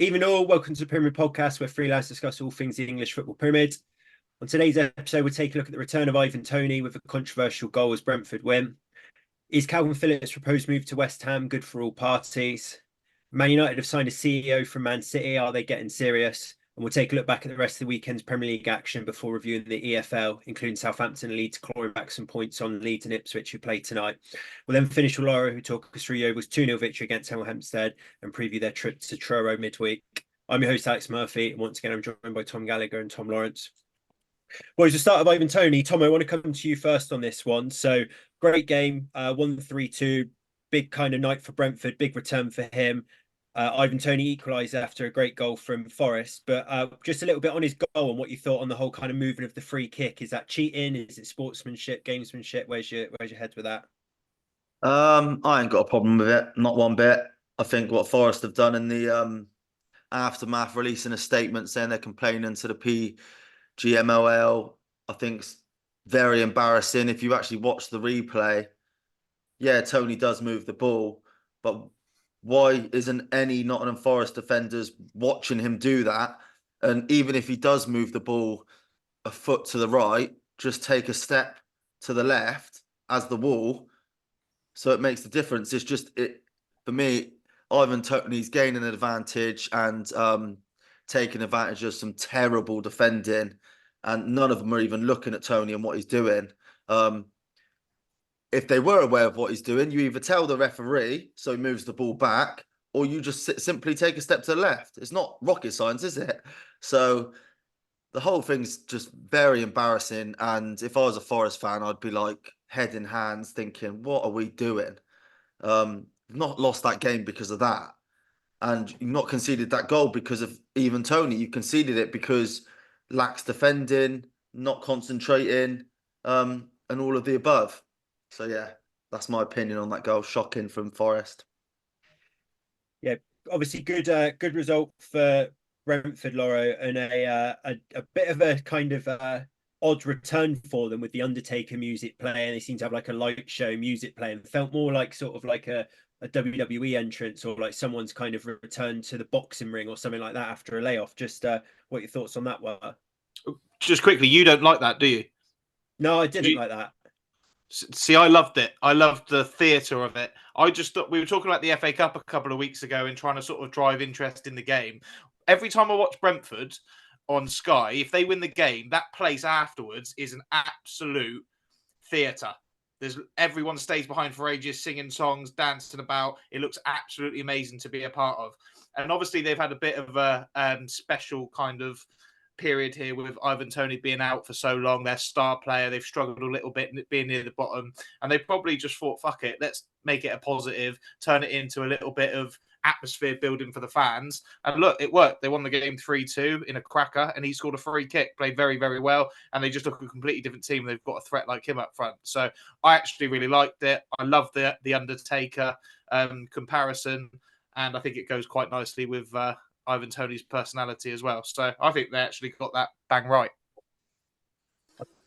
Even all, welcome to the Pyramid Podcast, where three lads discuss all things the English football pyramid. On today's episode, we'll take a look at the return of Ivan Toney with a controversial goal as Brentford win. Is Calvin Phillips' proposed move to West Ham good for all parties? Man United have signed a CEO from Man City. Are they getting serious? And we'll take a look back at the rest of the weekend's Premier League action before reviewing the EFL, including Southampton and Leeds clawing back some points on Leeds and Ipswich, who play tonight. We'll then finish with Laura, who talk us through Yeovil's 2-0 victory against Hemel Hempstead and preview their trip to Truro midweek. I'm your host, Alex Murphy, and once again, I'm joined by Tom Gallagher and Tom Lawrence. Boys, the start of Ivan Toney. Tom, I want to come to you first on this one. So, great game, 1-3-2, big kind of night for Brentford, big return for him. Ivan Toney equalised after a great goal from Forest, but just a little bit on his goal and what you thought on the whole kind of movement of the free kick. Is that cheating? Is it sportsmanship, gamesmanship? Where's your head with that? I ain't got a problem with it, not one bit. I think what Forest have done in the aftermath, releasing a statement saying they're complaining to the PGMOL, I think's very embarrassing. If you actually watch the replay, yeah, Toney does move the ball, but why isn't any Nottingham Forest defenders watching him do that? And even if he does move the ball a foot to the right, just take a step to the left as the wall. So it makes the difference. It's just for me. Ivan Toney's gaining an advantage and taking advantage of some terrible defending, and none of them are even looking at Toney and what he's doing. If they were aware of what he's doing, you either tell the referee so he moves the ball back, or you just simply take a step to the left. It's not rocket science, is it? So the whole thing's just very embarrassing. And if I was a Forest fan, I'd be like head in hands thinking, what are we doing? We've not lost that game because of that. And you've not conceded that goal because of even Toney. You conceded it because lacks defending, not concentrating, and all of the above. So yeah, that's my opinion on that goal. Shocking from Forest. Yeah, obviously good result for Brentford, Laura, and a bit of a kind of odd return for them with the Undertaker music playing. They seem to have like a light show music playing. It felt more like sort of like a WWE entrance, or like someone's kind of returned to the boxing ring or something like that after a layoff. Just what your thoughts on that were? Just quickly, you don't like that, do you? No, I didn't like that. See, I loved it. I loved the theatre of it. I just thought we were talking about the FA Cup a couple of weeks ago and trying to sort of drive interest in the game. Every time I watch Brentford on Sky, if they win the game, that place afterwards is an absolute theatre. Everyone stays behind for ages, singing songs, dancing about. It looks absolutely amazing to be a part of. And obviously, they've had a bit of a special kind of period here with Ivan Toney being out for so long, their star player. They've struggled a little bit being near the bottom, and they probably just thought, fuck it, let's make it a positive, turn it into a little bit of atmosphere building for the fans. And look, it worked. They won the game 3-2 in a cracker, and he scored a free kick, played very, very well, and they just look a completely different team. They've got a threat like him up front. So I actually really liked it. I love the Undertaker comparison, and I think it goes quite nicely with Ivan Toney's personality as well. So I think they actually got that bang right.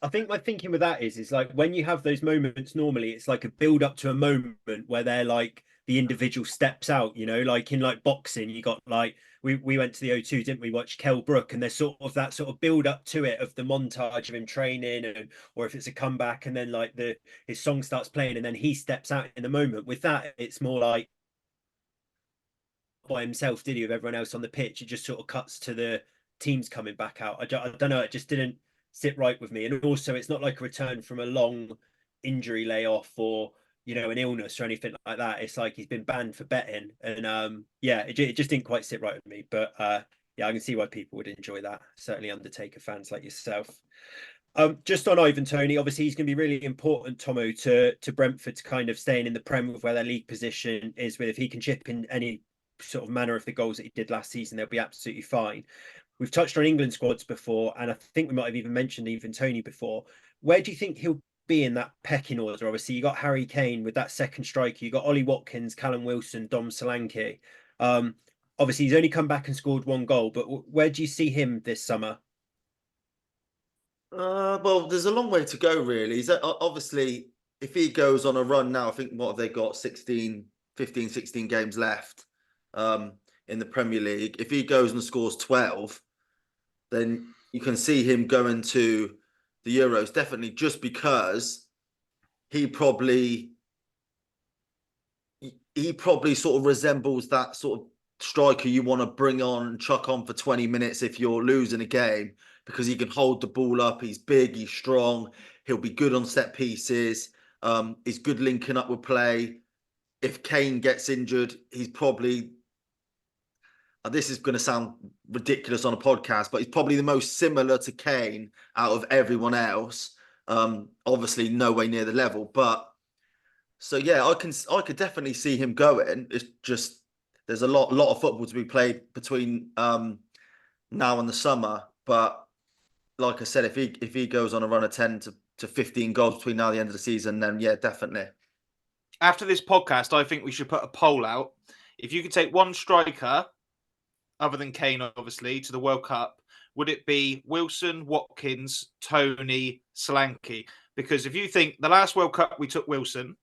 I think my thinking with that is like when you have those moments, normally it's like a build up to a moment where they're like the individual steps out, you know, like in like boxing, you got like we went to the O2, didn't we, watch Kell Brook, and there's sort of that sort of build up to it of the montage of him training, and or if it's a comeback and then like his song starts playing and then he steps out in the moment. With that, it's more like by himself, did he, with everyone else on the pitch? It just sort of cuts to the teams coming back out. I don't know, it just didn't sit right with me. And also, it's not like a return from a long injury layoff or, you know, an illness or anything like that. It's like he's been banned for betting, and yeah, it just didn't quite sit right with me. But yeah, I can see why people would enjoy that. Certainly Undertaker fans like yourself. Just on Ivan Toney, obviously he's going to be really important, Tomo, to Brentford to kind of staying in the Prem with where their league position is. With if he can chip in any sort of manner of the goals that he did last season, they'll be absolutely fine. We've touched on England squads before, and I think we might have even mentioned Ivan Toney before. Where do you think he'll be in that pecking order? Obviously, you got Harry Kane with that second striker. You got Ollie Watkins, Callum Wilson, Dom Solanke. Obviously, he's only come back and scored one goal, but where do you see him this summer? Well, there's a long way to go, really. Obviously, if he goes on a run now, I think what have they got? 16, 15, 16 games left. in the Premier League. If he goes and scores 12, then you can see him going to the Euros, definitely, just because he probably sort of resembles that sort of striker you want to bring on and chuck on for 20 minutes if you're losing a game, because he can hold the ball up. He's big, he's strong, he'll be good on set pieces. He's good linking up with play. If Kane gets injured, he's probably, this is going to sound ridiculous on a podcast, but he's probably the most similar to Kane out of everyone else. Obviously nowhere near the level, but so yeah, I could definitely see him going. It's just there's a lot of football to be played between now and the summer. But like I said, if he goes on a run of 10 to 15 goals between now and the end of the season, then yeah, definitely. After this podcast, I think we should put a poll out. If you could take one striker, other than Kane, obviously, to the World Cup, would it be Wilson, Watkins, Toney, Solanke? Because if you think the last World Cup we took Wilson,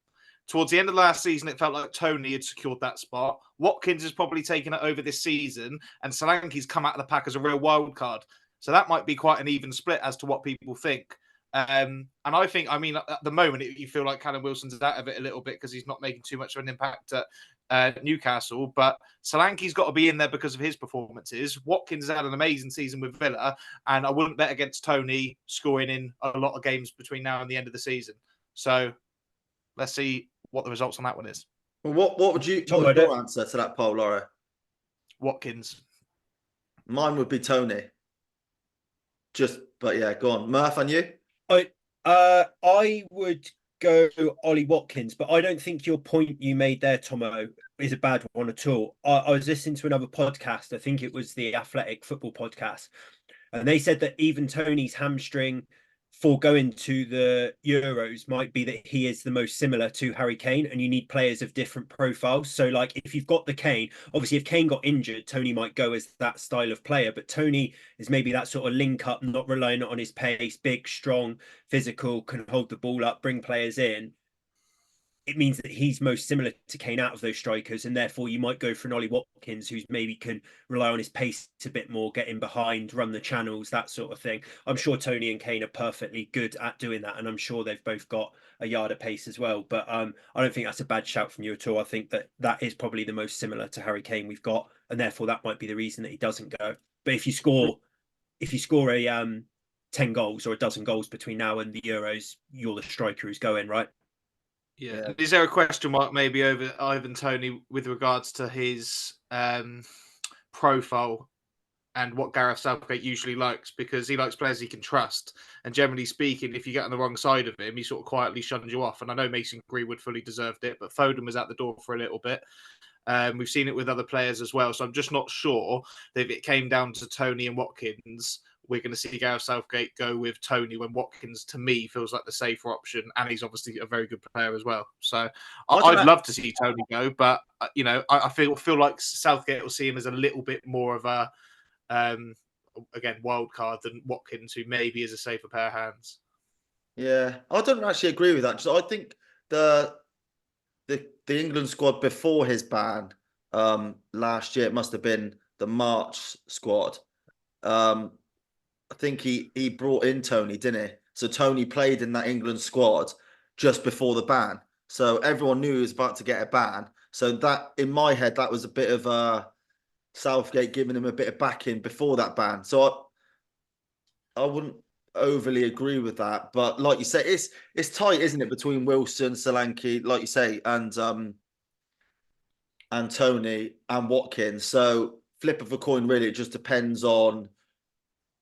towards the end of last season, it felt like Toney had secured that spot. Watkins has probably taken it over this season, and Solanke's come out of the pack as a real wild card. So that might be quite an even split as to what people think. And I think, I mean, at the moment, you feel like Callum Wilson's out of it a little bit because he's not making too much of an impact at Newcastle. But Solanke's got to be in there because of his performances. Watkins has had an amazing season with Villa, and I wouldn't bet against Toney scoring in a lot of games between now and the end of the season. So let's see what the results on that one is. Well, what would your answer to that poll, Laura? Watkins. Mine would be Toney. But yeah, go on, Murph, and you? I would go Ollie Watkins, but I don't think your point you made there, Tomo, is a bad one at all. I was listening to another podcast. I think it was the Athletic Football podcast, and they said that even Toney's hamstring for going to the Euros might be that he is the most similar to Harry Kane, and you need players of different profiles. So like if you've got the Kane, obviously if Kane got injured, Toney might go as that style of player, but Toney is maybe that sort of link up, not relying on his pace, big, strong, physical, can hold the ball up, bring players in. It means that he's most similar to Kane out of those strikers, and therefore you might go for an Ollie Watkins, who's maybe can rely on his pace a bit more, get in behind, run the channels, that sort of thing. I'm sure Toney and Kane are perfectly good at doing that, and I'm sure they've both got a yard of pace as well. But I don't think that's a bad shout from you at all. I think that is probably the most similar to Harry Kane we've got, and therefore that might be the reason that he doesn't go. But if you score a 10 goals or a dozen goals between now and the Euros, you're the striker who's going, right? Yeah. Is there a question mark maybe over Ivan Toney with regards to his profile and what Gareth Southgate usually likes? Because he likes players he can trust. And generally speaking, if you get on the wrong side of him, he sort of quietly shuns you off. And I know Mason Greenwood fully deserved it, but Foden was out the door for a little bit. We've seen it with other players as well. So I'm just not sure that if it came down to Toney and Watkins, we're going to see Gareth Southgate go with Toney when Watkins, to me, feels like the safer option. And he's obviously a very good player as well. So I'd love to see Toney go. But, I feel like Southgate will see him as a little bit more of a, again, wild card than Watkins, who maybe is a safer pair of hands. Yeah, I don't actually agree with that. So I think the England squad before his ban last year, it must have been the March squad. I think he brought in Toney, didn't he? So Toney played in that England squad just before the ban. So everyone knew he was about to get a ban. So that, in my head, that was a bit of Southgate giving him a bit of backing before that ban. So I wouldn't overly agree with that. But like you say, it's tight, isn't it, between Wilson, Solanke, like you say, and Toney and Watkins. So flip of a coin, really. It just depends on.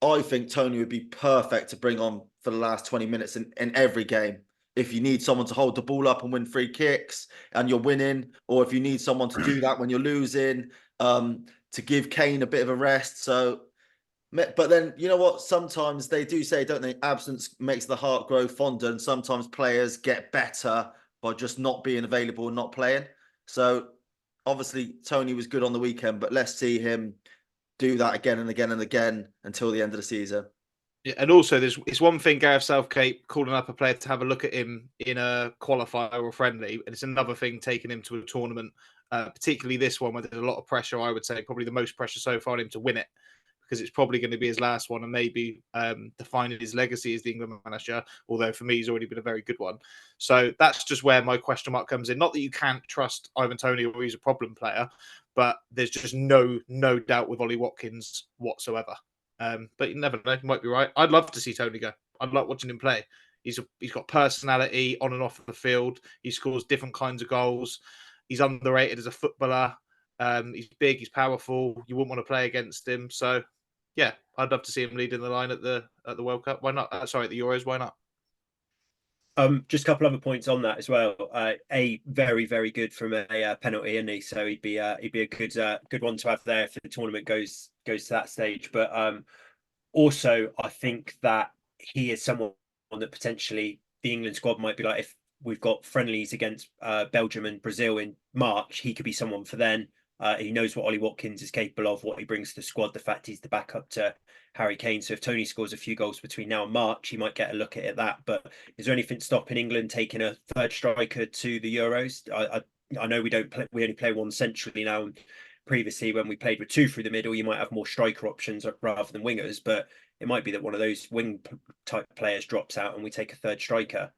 I think Toney would be perfect to bring on for the last 20 minutes in every game. If you need someone to hold the ball up and win free kicks and you're winning, or if you need someone to do that when you're losing, to give Kane a bit of a rest. So, but then, you know what? Sometimes they do say, don't they, absence makes the heart grow fonder, and sometimes players get better by just not being available and not playing. So obviously Toney was good on the weekend, but let's see him do that again and again and again until the end of the season. Yeah, and also it's one thing Gareth Southgate calling up a player to have a look at him in a qualifier or friendly, and it's another thing taking him to a tournament particularly this one where there's a lot of pressure. I would say probably the most pressure so far on him to win it, because it's probably going to be his last one and maybe defining his legacy as the England manager, although for me, he's already been a very good one. So that's just where my question mark comes in. Not that you can't trust Ivan Toney or he's a problem player, but there's just no doubt with Ollie Watkins whatsoever. But you never know, you might be right. I'd love to see Toney go. I'd like watching him play. He's got personality on and off the field. He scores different kinds of goals. He's underrated as a footballer. He's big, he's powerful. You wouldn't want to play against him. So yeah, I'd love to see him leading the line at the World Cup. Why not? Sorry, at the Euros. Why not? Just a couple other points on that as well. Very, very good from a penalty, isn't he? So he'd be a good one to have there if the tournament goes to that stage. But also, I think that he is someone that potentially the England squad might be like, if we've got friendlies against Belgium and Brazil in March, he could be someone for then. He knows what Ollie Watkins is capable of, what he brings to the squad, the fact he's the backup to Harry Kane. So if Toney scores a few goals between now and March, he might get a look at that. But is there anything stopping England taking a third striker to the Euros? I know we only play one centrally now. Previously, when we played with two through the middle, you might have more striker options rather than wingers. But it might be that one of those wing type players drops out and we take a third striker.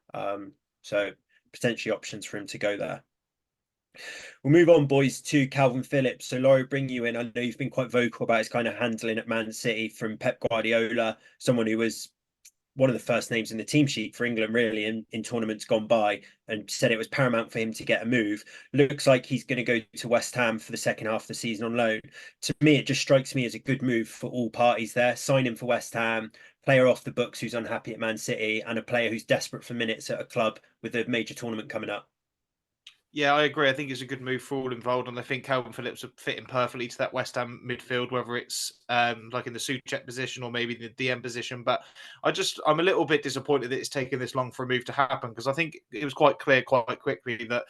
So potentially options for him to go there. We'll move on, boys, to Calvin Phillips. So, Laurie, bring you in. I know you've been quite vocal about his kind of handling at Man City from Pep Guardiola, someone who was one of the first names in the team sheet for England, really, in tournaments gone by, and said it was paramount for him to get a move. Looks like he's going to go to West Ham for the second half of the season on loan. To me, it just strikes me as a good move for all parties there. Sign him for West Ham, player off the books who's unhappy at Man City, and a player who's desperate for minutes at a club with a major tournament coming up. Yeah, I agree. I think it's a good move for all involved, and I think Calvin Phillips would fit in perfectly to that West Ham midfield, whether it's like in the Soucek position or maybe the DM position. But I'm a little bit disappointed that it's taken this long for a move to happen, because I think it was quite clear quite quickly that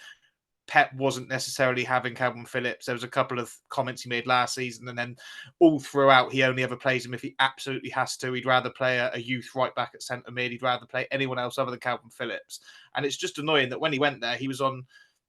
Pep wasn't necessarily having Calvin Phillips. There was a couple of comments he made last season, and then all throughout, he only ever plays him if he absolutely has to. He'd rather play a youth right back at centre mid. He'd rather play anyone else other than Calvin Phillips. And it's just annoying that when he went there, he was on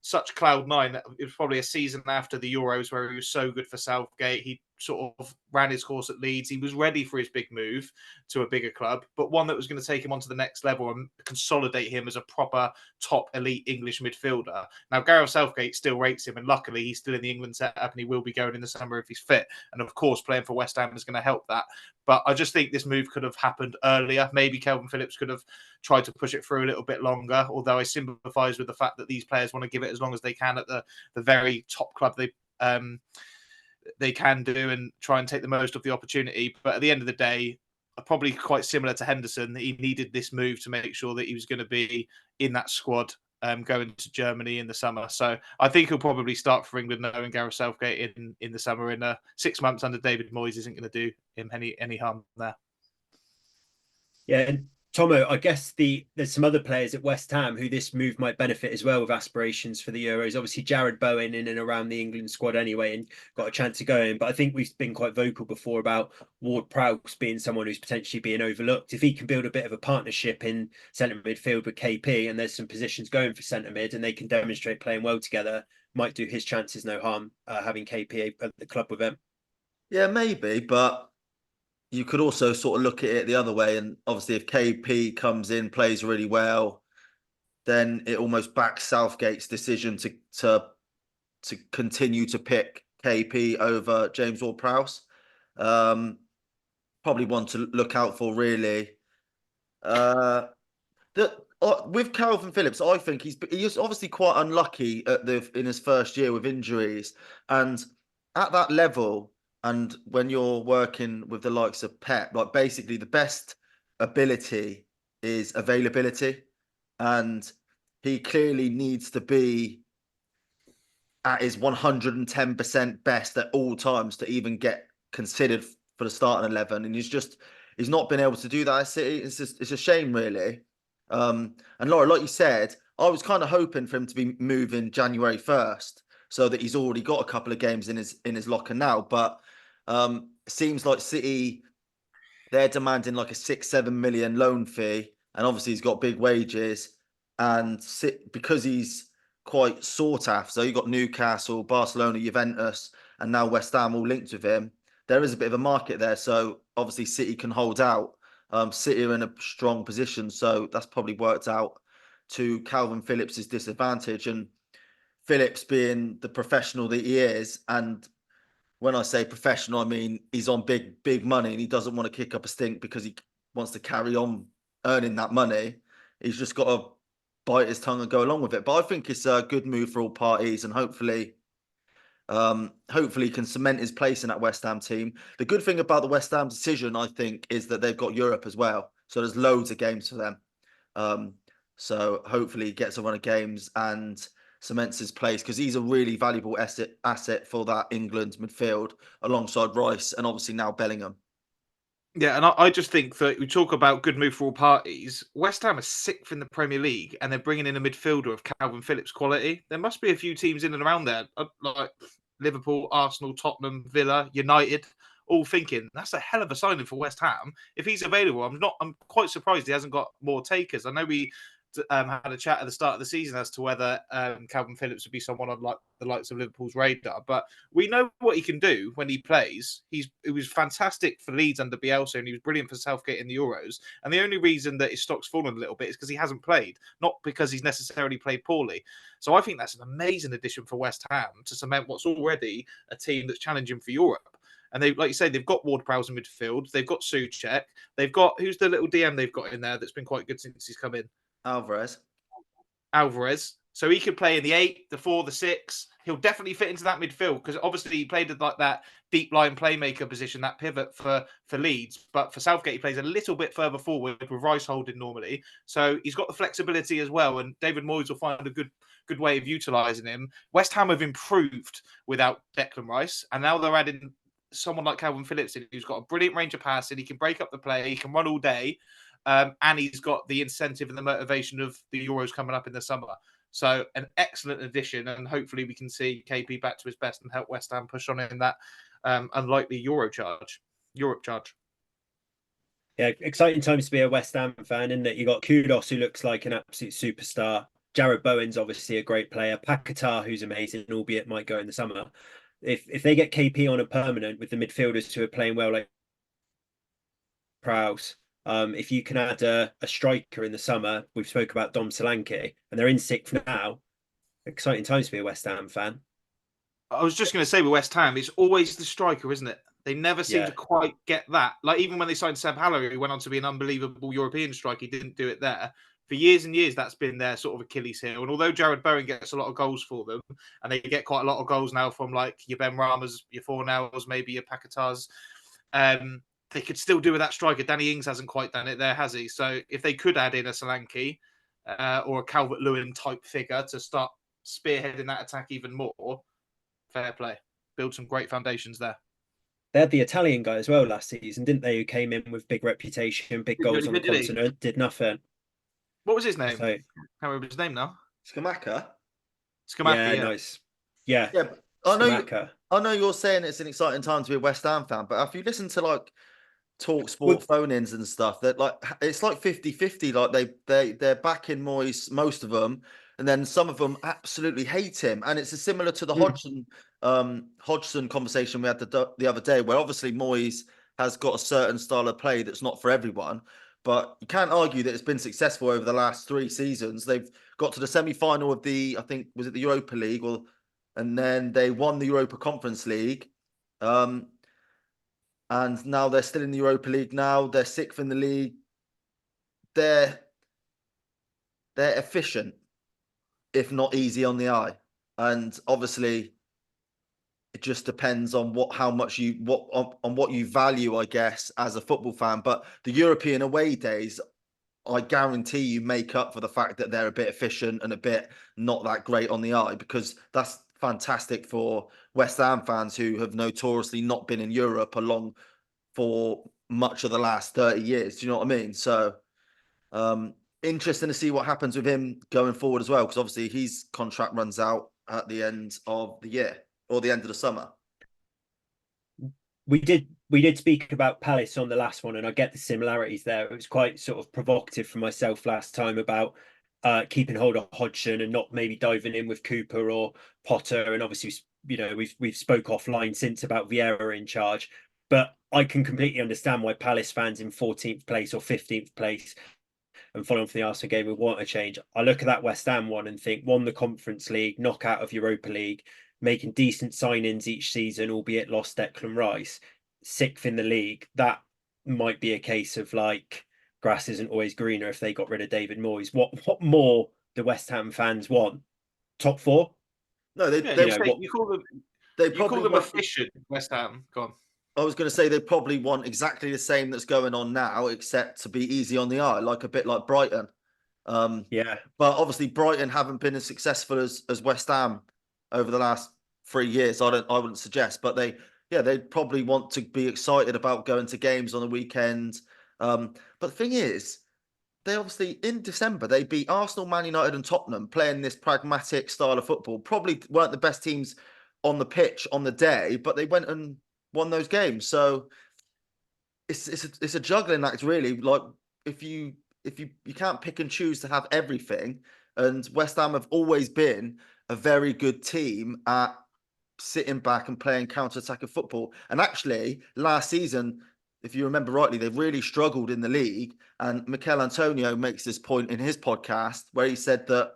such cloud nine that it was probably a season after the Euros where he was so good for Southgate. He sort of ran his course at Leeds. He was ready for his big move to a bigger club, but one that was going to take him on to the next level and consolidate him as a proper top elite English midfielder. Now, Gareth Southgate still rates him, and luckily he's still in the England setup and he will be going in the summer if he's fit. And of course, playing for West Ham is going to help that. But I just think this move could have happened earlier. Maybe Calvin Phillips could have tried to push it through a little bit longer, although I sympathise with the fact that these players want to give it as long as they can at the very top club they can do and try and take the most of the opportunity. But at the end of the day, probably quite similar to Henderson, he needed this move to make sure that he was going to be in that squad going to Germany in the summer. So I think he'll probably start for England, knowing Gareth Southgate in the summer. In 6 months under David Moyes isn't going to do him any harm there. Yeah, and Tomo, I guess there's some other players at West Ham who this move might benefit as well with aspirations for the Euros. Obviously, Jared Bowen in and around the England squad anyway, and got a chance to go in. But I think we've been quite vocal before about Ward-Prowse being someone who's potentially being overlooked. If he can build a bit of a partnership in centre midfield with KP, and there's some positions going for centre mid, and they can demonstrate playing well together, might do his chances no harm having KP at the club with him. Yeah, maybe, but you could also sort of look at it the other way. And obviously, if KP comes in, plays really well, then it almost backs Southgate's decision to continue to pick KP over James Ward-Prowse. Probably one to look out for, really. With Calvin Phillips, I think he's obviously quite unlucky in his first year with injuries, and at that level. And when you're working with the likes of Pep, like basically the best ability is availability. And he clearly needs to be at his 110% best at all times to even get considered for the starting 11. And he's not been able to do that at City. It's a shame, really. And Laura, like you said, I was kind of hoping for him to be moving January 1st so that he's already got a couple of games in his locker now. But it seems like City, they're demanding like a 6-7 million loan fee, and obviously he's got big wages, and because he's quite sought after. So you got Newcastle, Barcelona, Juventus, and now West Ham all linked with him. There is a bit of a market there. So obviously City can hold out. City are in a strong position. So that's probably worked out to Calvin Phillips' disadvantage. And Phillips being the professional that he is, and when I say professional, I mean he's on big money and he doesn't want to kick up a stink because he wants to carry on earning that money. He's just got to bite his tongue and go along with it. But I think it's a good move for all parties, and hopefully he can cement his place in that West Ham team. The good thing about the West Ham decision, I think, is that they've got Europe as well. So there's loads of games for them. So hopefully he gets a run of games and cements his place, because he's a really valuable asset for that England midfield alongside Rice and obviously now Bellingham. Yeah, and I just think that we talk about good move for all parties. West Ham are sixth in the Premier League, and they're bringing in a midfielder of Calvin Phillips quality. There must be a few teams in and around there, like Liverpool, Arsenal, Tottenham, Villa, United, all thinking that's a hell of a signing for West Ham. If he's available, I'm quite surprised he hasn't got more takers. I know we had a chat at the start of the season as to whether Calvin Phillips would be someone on like the likes of Liverpool's radar, but we know what he can do when he plays. He was fantastic for Leeds under Bielsa, and he was brilliant for Southgate in the Euros. And the only reason that his stock's fallen a little bit is because he hasn't played, not because he's necessarily played poorly. So I think that's an amazing addition for West Ham to cement what's already a team that's challenging for Europe. And they, like you say, they've got Ward-Prowse in midfield. They've got Souček. They've got, who's the little DM they've got in there that's been quite good since he's come in? Alvarez. So he could play in the 8, the 4, the 6. He'll definitely fit into that midfield, because obviously he played like that deep line playmaker position, that pivot for Leeds. But for Southgate, he plays a little bit further forward with Rice holding normally. So he's got the flexibility as well. And David Moyes will find a good way of utilising him. West Ham have improved without Declan Rice, and now they're adding someone like Calvin Phillips in, who's got a brilliant range of passing. He can break up the play. He can run all day. And he's got the incentive and the motivation of the Euros coming up in the summer. So an excellent addition, and hopefully we can see KP back to his best and help West Ham push on in that unlikely Europe charge. Yeah, exciting times to be a West Ham fan, in that you got Kudos, who looks like an absolute superstar. Jared Bowen's obviously a great player. Paquetá, who's amazing, albeit might go in the summer. If they get KP on a permanent with the midfielders who are playing well, like Prowse, if you can add a striker in the summer, we've spoke about Dom Solanke, and they're in sixth now. Exciting times to be a West Ham fan. I was just going to say with West Ham, it's always the striker, isn't it? They never seem to quite get that. Like even when they signed Seb Haller, who went on to be an unbelievable European striker, he didn't do it there. For years and years, that's been their sort of Achilles heel. And although Jared Bowen gets a lot of goals for them, and they get quite a lot of goals now from like your Ben Ramas, your Fornells, maybe your Paquetás, they could still do with that striker. Danny Ings hasn't quite done it there, has he? So if they could add in a Solanke or a Calvert-Lewin type figure to start spearheading that attack even more, fair play. Build some great foundations there. They had the Italian guy as well last season, didn't they? Who came in with big reputation, big goals on the continent, did nothing. What was his name? So, I can't remember his name now. Scamacca. Yeah, nice. Yeah. I know you're saying it's an exciting time to be a West Ham fan, but if you listen to like Talk Sport phone-ins and stuff, that like it's like 50-50. Like they're backing Moyes, most of them, and then some of them absolutely hate him. And it's similar to the Hodgson conversation we had the other day, where obviously Moyes has got a certain style of play that's not for everyone, but you can't argue that it's been successful over the last 3 seasons. They've got to the semi-final of I think was it the Europa League, and then they won the Europa Conference League. And now they're still in the Europa League now. They're 6th in the league. They're efficient, if not easy on the eye. And obviously, it just depends on what you value, I guess, as a football fan. But the European away days, I guarantee you make up for the fact that they're a bit efficient and a bit not that great on the eye, because that's fantastic for West Ham fans who have notoriously not been in Europe along for much of the last 30 years. Do you know what I mean? So interesting to see what happens with him going forward as well, because obviously his contract runs out at the end of the year or the end of the summer. We did speak about Palace on the last one, and I get the similarities there. It was quite sort of provocative for myself last time about keeping hold of Hodgson and not maybe diving in with Cooper or Potter. And obviously, we've spoke offline since about Vieira in charge. But I can completely understand why Palace fans in 14th place or 15th place and following from the Arsenal game would want a change. I look at that West Ham one and think, won the Conference League, knockout of Europa League, making decent signings each season, albeit lost Declan Rice, 6th in the league. That might be a case of like, grass isn't always greener if they got rid of David Moyes. What more do West Ham fans want? Top 4? No, You call them efficient, West Ham. Go on. I was going to say they probably want exactly the same that's going on now, except to be easy on the eye, like a bit like Brighton. Yeah. But obviously Brighton haven't been as successful as West Ham over the last 3 years. I wouldn't suggest, but they probably want to be excited about going to games on the weekend. But the thing is, they obviously in December they beat Arsenal, Man United, and Tottenham, playing this pragmatic style of football. Probably weren't the best teams on the pitch on the day, but they went and won those games. So it's a juggling act, really. Like if you can't pick and choose to have everything, and West Ham have always been a very good team at sitting back and playing counter-attacking football. And actually, last season, if you remember rightly, they really struggled in the league. And Mikel Antonio makes this point in his podcast where he said that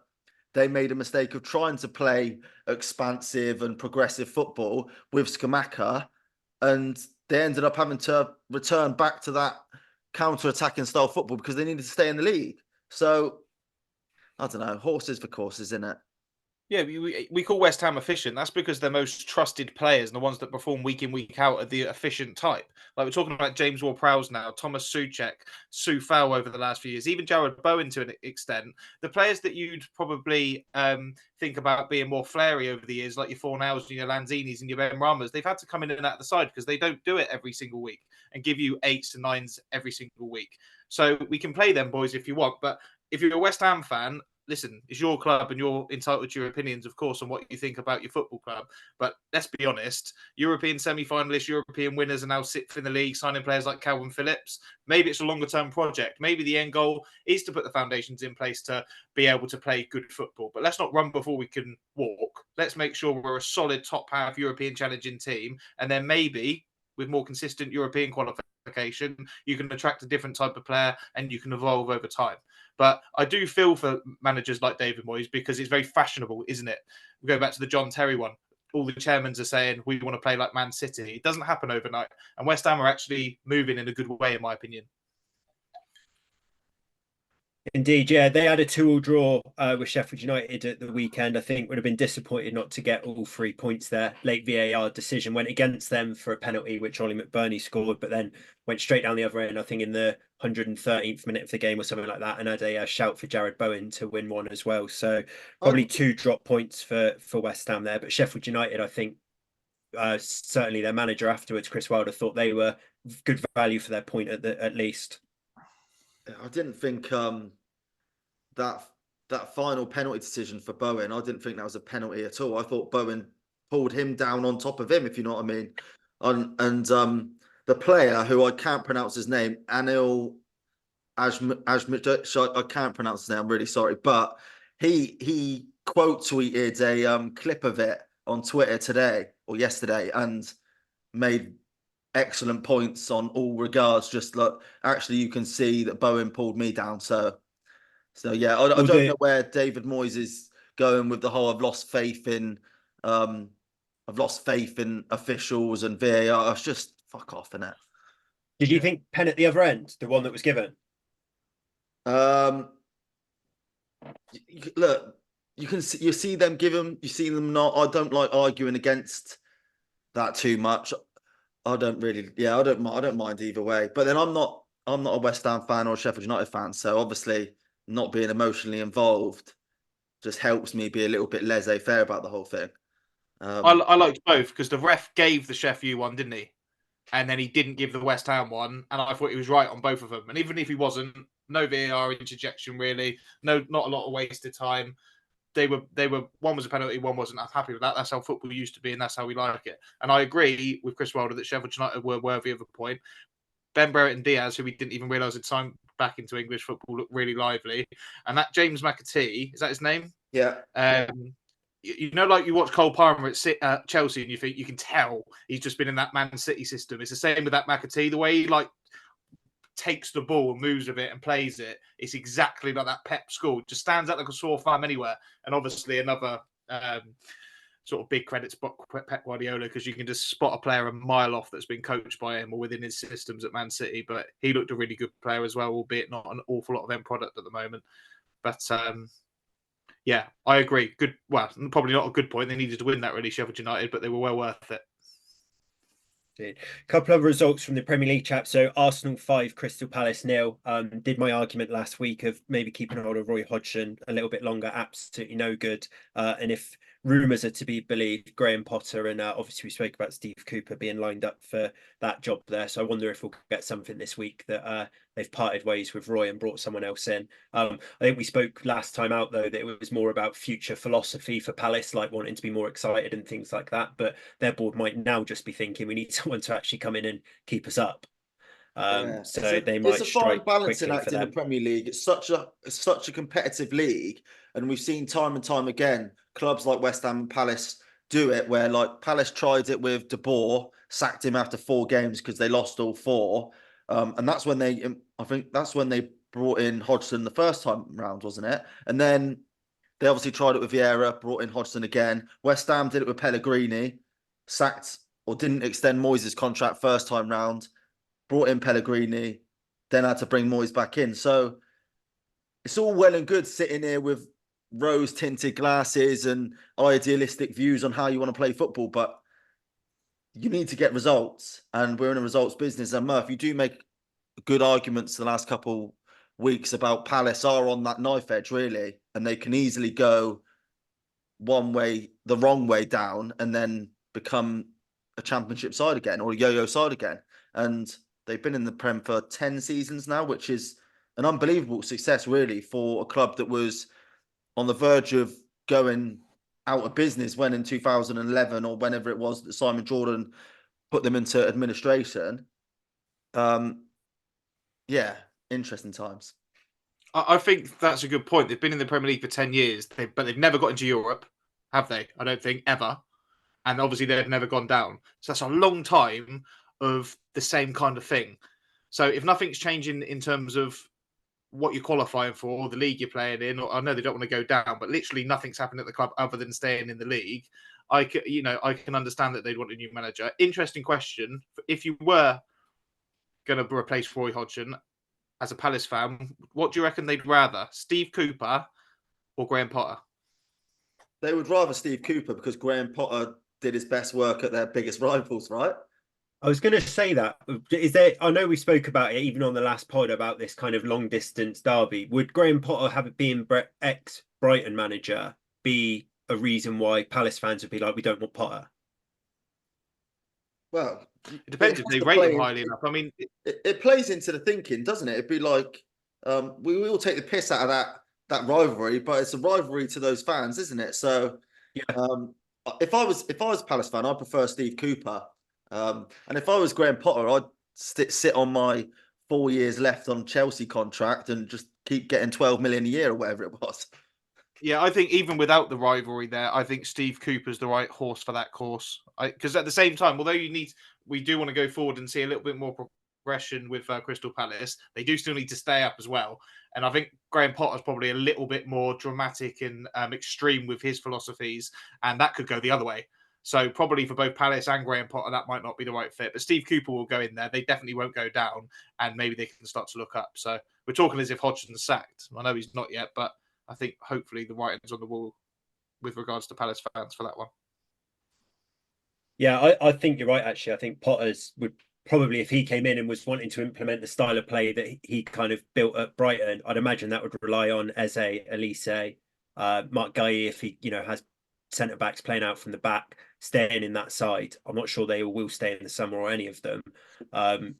they made a mistake of trying to play expansive and progressive football with Scamacca, and they ended up having to return back to that counter-attacking style football because they needed to stay in the league. So, I don't know, horses for courses, isn't it? Yeah, we call West Ham efficient. That's because their most trusted players and the ones that perform week in, week out are the efficient type. Like we're talking about James Ward-Prowse now, Thomas Souček, Soufal over the last few years, even Jared Bowen to an extent. The players that you'd probably think about being more flary over the years, like your Fornals and your Lanzinis and your Ben Ramas, they've had to come in and out of the side because they don't do it every single week and give you 8s and 9s every single week. So we can play them boys if you want, but if you're a West Ham fan, listen, it's your club and you're entitled to your opinions, of course, on what you think about your football club. But let's be honest, European semi-finalists, European winners are now 6th in the league, signing players like Calvin Phillips. Maybe it's a longer-term project. Maybe the end goal is to put the foundations in place to be able to play good football. But let's not run before we can walk. Let's make sure we're a solid top half European challenging team. And then maybe with more consistent European qualification, you can attract a different type of player and you can evolve over time. But I do feel for managers like David Moyes because it's very fashionable, isn't it? We go back to the John Terry one. All the chairmen are saying we want to play like Man City. It doesn't happen overnight. And West Ham are actually moving in a good way, in my opinion. Indeed, yeah, they had a 2-2 draw with Sheffield United at the weekend. I think would have been disappointed not to get all 3 points there. Late VAR decision went against them for a penalty, which Ollie McBurney scored, but then went straight down the other end, I think in the 113th minute of the game or something like that, and had a shout for Jared Bowen to win one as well. So probably 2 drop points for West Ham there. But Sheffield United, I think, certainly their manager afterwards, Chris Wilder, thought they were good value for their point at least. I didn't think that final penalty decision for Bowen, I didn't think that was a penalty at all. I thought Bowen pulled him down on top of him, if you know what I mean. And the player, who I can't pronounce his name, Anil Ajmit, I can't pronounce his name, I'm really sorry, but he quote tweeted a clip of it on Twitter today or yesterday and made excellent points on all regards. Just like, actually, you can see that Bowen pulled me down. So yeah, I don't know where David Moyes is going with the whole I've lost faith in officials and VAR. It's just fuck off, innit? Did you think pen at the other end, the one that was given? Look, you see them give them, you see them not. I don't like arguing against that too much. I don't mind either way. But then I'm not a West Ham fan or a Sheffield United fan, so obviously not being emotionally involved just helps me be a little bit laissez-faire about the whole thing. I liked both because the ref gave the Sheffield one, didn't he? And then he didn't give the West Ham one, and I thought he was right on both of them. And even if he wasn't, no VAR interjection really, not a lot of wasted time. They were one was a penalty, one wasn't. I'm happy with that. That's how football used to be, and that's how we like it. And I agree with Chris Wilder that Sheffield United were worthy of a point. Ben Brereton Diaz, who we didn't even realise had signed back into English football look really lively. And that James McAtee, is that his name? Yeah. You know, like you watch Cole Palmer at Chelsea and you think you can tell he's just been in that Man City system. It's the same with that McAtee. The way he like takes the ball and moves with it and plays it, it's exactly like that Pep school. Just stands out like a sore thumb anywhere. And obviously another sort of big credit to Pep Guardiola, because you can just spot a player a mile off that's been coached by him or within his systems at Man City. But he looked a really good player as well, albeit not an awful lot of end product at the moment. But yeah, I agree. Good. Well, probably not a good point. They needed to win that, really, Sheffield United, but they were well worth it. A couple of results from the Premier League, chap. So Arsenal 5, Crystal Palace 0. Did my argument last week of maybe keeping hold of Roy Hodgson a little bit longer. Absolutely no good. And if rumours are to be believed, Graham Potter and obviously we spoke about Steve Cooper being lined up for that job there. So I wonder if we'll get something this week that they've parted ways with Roy and brought someone else in. I think we spoke last time out, though, that it was more about future philosophy for Palace, like wanting to be more excited and things like that. But their board might now just be thinking we need someone to actually come in and keep us up. So they might it's a fine balancing act in the them. Premier League. It's such a competitive league, and we've seen time and time again clubs like West Ham and Palace do it, where like Palace tried it with De Boer, sacked him after 4 games because they lost all 4, and that's when I think that's when they brought in Hodgson the first time round, wasn't it? And then they obviously tried it with Vieira, brought in Hodgson again. West Ham did it with Pellegrini, sacked or didn't extend Moyes' contract first time round, brought in Pellegrini, then had to bring Moyes back in. So it's all well and good sitting here with rose-tinted glasses and idealistic views on how you want to play football, but you need to get results, and we're in a results business. And Murph, you do make good arguments the last couple weeks about Palace are on that knife edge, really, and they can easily go one way, the wrong way down, and then become a championship side again or a yo-yo side again. And they've been in the Prem for 10 seasons now, which is an unbelievable success, really, for a club that was on the verge of going out of business when in 2011 or whenever it was that Simon Jordan put them into administration. Yeah, interesting times. I think that's a good point. They've been in the Premier League for 10 years, but they've never got into Europe, have they? I don't think, ever. And obviously they've never gone down. So that's a long time of the same kind of thing. So if nothing's changing in terms of what you're qualifying for or the league you're playing in, or I know they don't want to go down, but literally nothing's happened at the club other than staying in the league, I can understand that they'd want a new manager. Interesting question. If you were going to replace Roy Hodgson as a Palace fan, what do you reckon they'd rather, Steve Cooper or Graham Potter? They would rather Steve Cooper because Graham Potter did his best work at their biggest rivals, right? I was going to say that. Is there? I know we spoke about it even on the last pod about this kind of long distance derby. Would Graham Potter, have it being ex Brighton manager, be a reason why Palace fans would be like, we don't want Potter? Well, it depends if they rate him highly enough. I mean, it plays into the thinking, doesn't it? It'd be like we all take the piss out of that rivalry, but it's a rivalry to those fans, isn't it? So, yeah. If I was a Palace fan, I'd prefer Steve Cooper. And if I was Graham Potter, I'd sit on my 4 years left on Chelsea contract and just keep getting 12 million a year or whatever it was. Yeah, I think even without the rivalry there, I think Steve Cooper's the right horse for that course. Because at the same time, although we do want to go forward and see a little bit more progression with Crystal Palace, they do still need to stay up as well. And I think Graham Potter's probably a little bit more dramatic and extreme with his philosophies, and that could go the other way. So probably for both Palace and Graham Potter, that might not be the right fit. But Steve Cooper will go in there. They definitely won't go down, and maybe they can start to look up. So we're talking as if Hodgson's sacked. I know he's not yet, but I think hopefully the writing's on the wall with regards to Palace fans for that one. Yeah, I think you're right, actually. I think Potters would probably, if he came in and was wanting to implement the style of play that he kind of built at Brighton, I'd imagine that would rely on Eze, Elise, Mark Guy, if he has centre backs playing out from the back, staying in that side. I'm not sure they all will stay in the summer or any of them.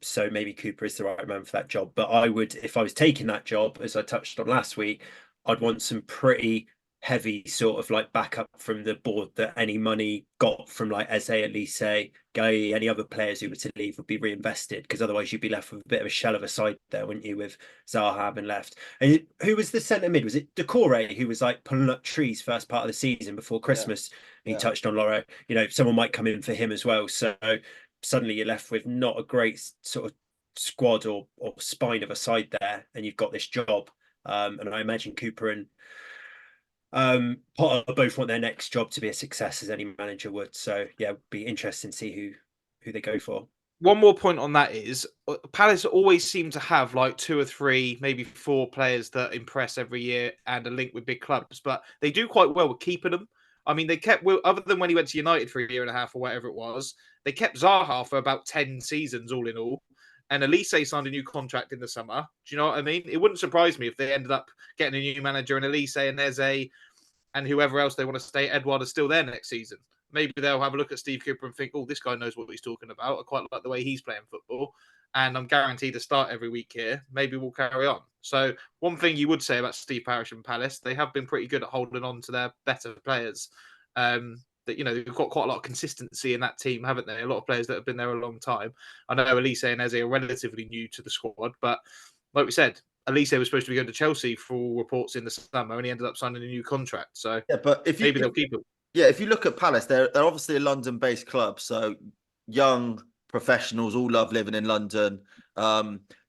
So maybe Cooper is the right man for that job. But I would, if I was taking that job, as I touched on last week, I'd want some pretty heavy sort of like backup from the board that any money got from like Eze, Elise, Guy, any other players who were to leave would be reinvested, because otherwise you'd be left with a bit of a shell of a side there, wouldn't you, with Zaha having left. And who was the centre mid? Was it Decore who was like pulling up trees first part of the season before Christmas? Yeah. He touched on Loro. You know, someone might come in for him as well. So suddenly you're left with not a great sort of squad or spine of a side there, and you've got this job. And I imagine Cooper and Potter both want their next job to be a success, as any manager would. So yeah, it'd be interesting to see who they go for. One more point on that is Palace always seem to have like 2 or 3, maybe 4 players that impress every year and a link with big clubs, but they do quite well with keeping them. I mean, they kept, other than when he went to United for a year and a half or whatever it was, they kept Zaha for about 10 seasons all in all. And Elise signed a new contract in the summer. Do you know what I mean? It wouldn't surprise me if they ended up getting a new manager and Elise and Eze and whoever else they want to stay, Edouard is still there next season. Maybe they'll have a look at Steve Cooper and think, oh, this guy knows what he's talking about. I quite like the way he's playing football. And I'm guaranteed to start every week here. Maybe we'll carry on. So one thing you would say about Steve Parish and Palace, they have been pretty good at holding on to their better players. That, you know, they've got quite a lot of consistency in that team, haven't they? A lot of players that have been there a long time. I know Elise and Eze are relatively new to the squad, but like we said, Elise was supposed to be going to Chelsea for all reports in the summer, and he ended up signing a new contract. So Yeah, but maybe they'll keep him. Yeah, if you look at Palace, they're obviously a London-based club, so young professionals all love living in London.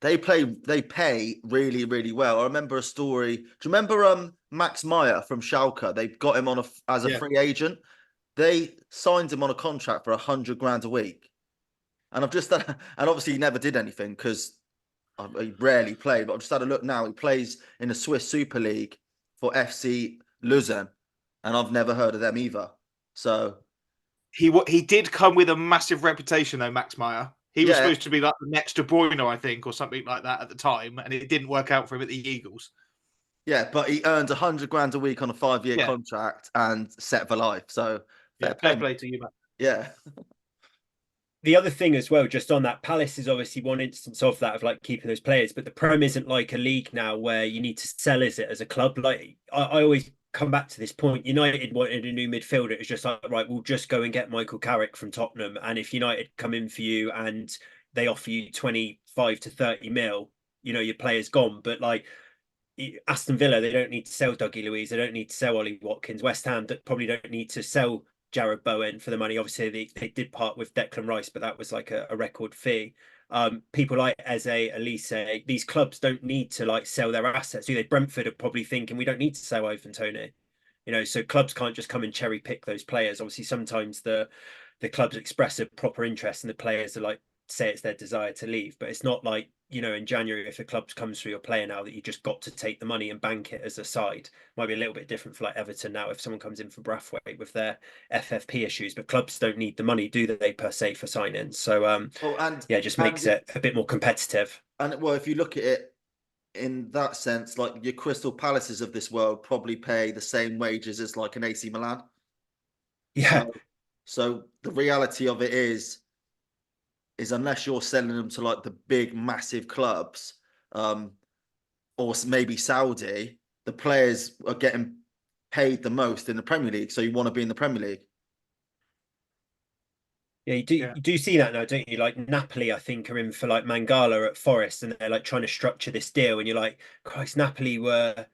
They pay really, really well. I remember a story. Do you remember Max Meyer from Schalke? They got him on as a free agent. They signed him on a contract for 100 grand a week, and and obviously he never did anything because he rarely played. But I've just had a look now. He plays in the Swiss Super League for FC Lausanne. And I've never heard of them either. So he did come with a massive reputation, though, Max Meyer. He was supposed to be like the next De Bruyne, I think, or something like that at the time, and it didn't work out for him at the Eagles. Yeah, but he earned 100 grand a week on a 5-year contract and set for life. So fair play to you, man. Yeah. The other thing as well, just on that, Palace is obviously one instance of that, of like keeping those players, but the Prem isn't like a league now where you need to sell, is it, as a club? Like I always come back to this point. United wanted a new midfielder. It was just like, right, we'll just go and get Michael Carrick from Tottenham. And if United come in for you and they offer you 25 to 30 mil, you know, your player's gone. But like Aston Villa, they don't need to sell Dougie Luiz. They don't need to sell Ollie Watkins. West Ham that probably don't need to sell Jared Bowen for the money. Obviously, they did part with Declan Rice, but that was like a record fee. People like Eze, Elise, these clubs don't need to like sell their assets, do they? Brentford are probably thinking we don't need to sell Ivan Toney, you know. So clubs can't just come and cherry pick those players. Obviously, sometimes the clubs express a proper interest, and the players are like say it's their desire to leave. But it's not like, you know, in January, if a club comes through your player now, that you just got to take the money and bank it as a side. Might be a little bit different for like Everton now if someone comes in for Brathwaite with their FFP issues, but clubs don't need the money, do they, per se, for sign-ins? So it just makes it a bit more competitive. And well, if you look at it in that sense, like your Crystal Palaces of this world probably pay the same wages as like an AC Milan. Yeah. So the reality of it is unless you're selling them to like the big, massive clubs, or maybe Saudi, the players are getting paid the most in the Premier League. So you want to be in the Premier League. Yeah, you do see that now, don't you? Like Napoli, I think, are in for like Mangala at Forest, and they're like trying to structure this deal. And you're like, Christ, Napoli were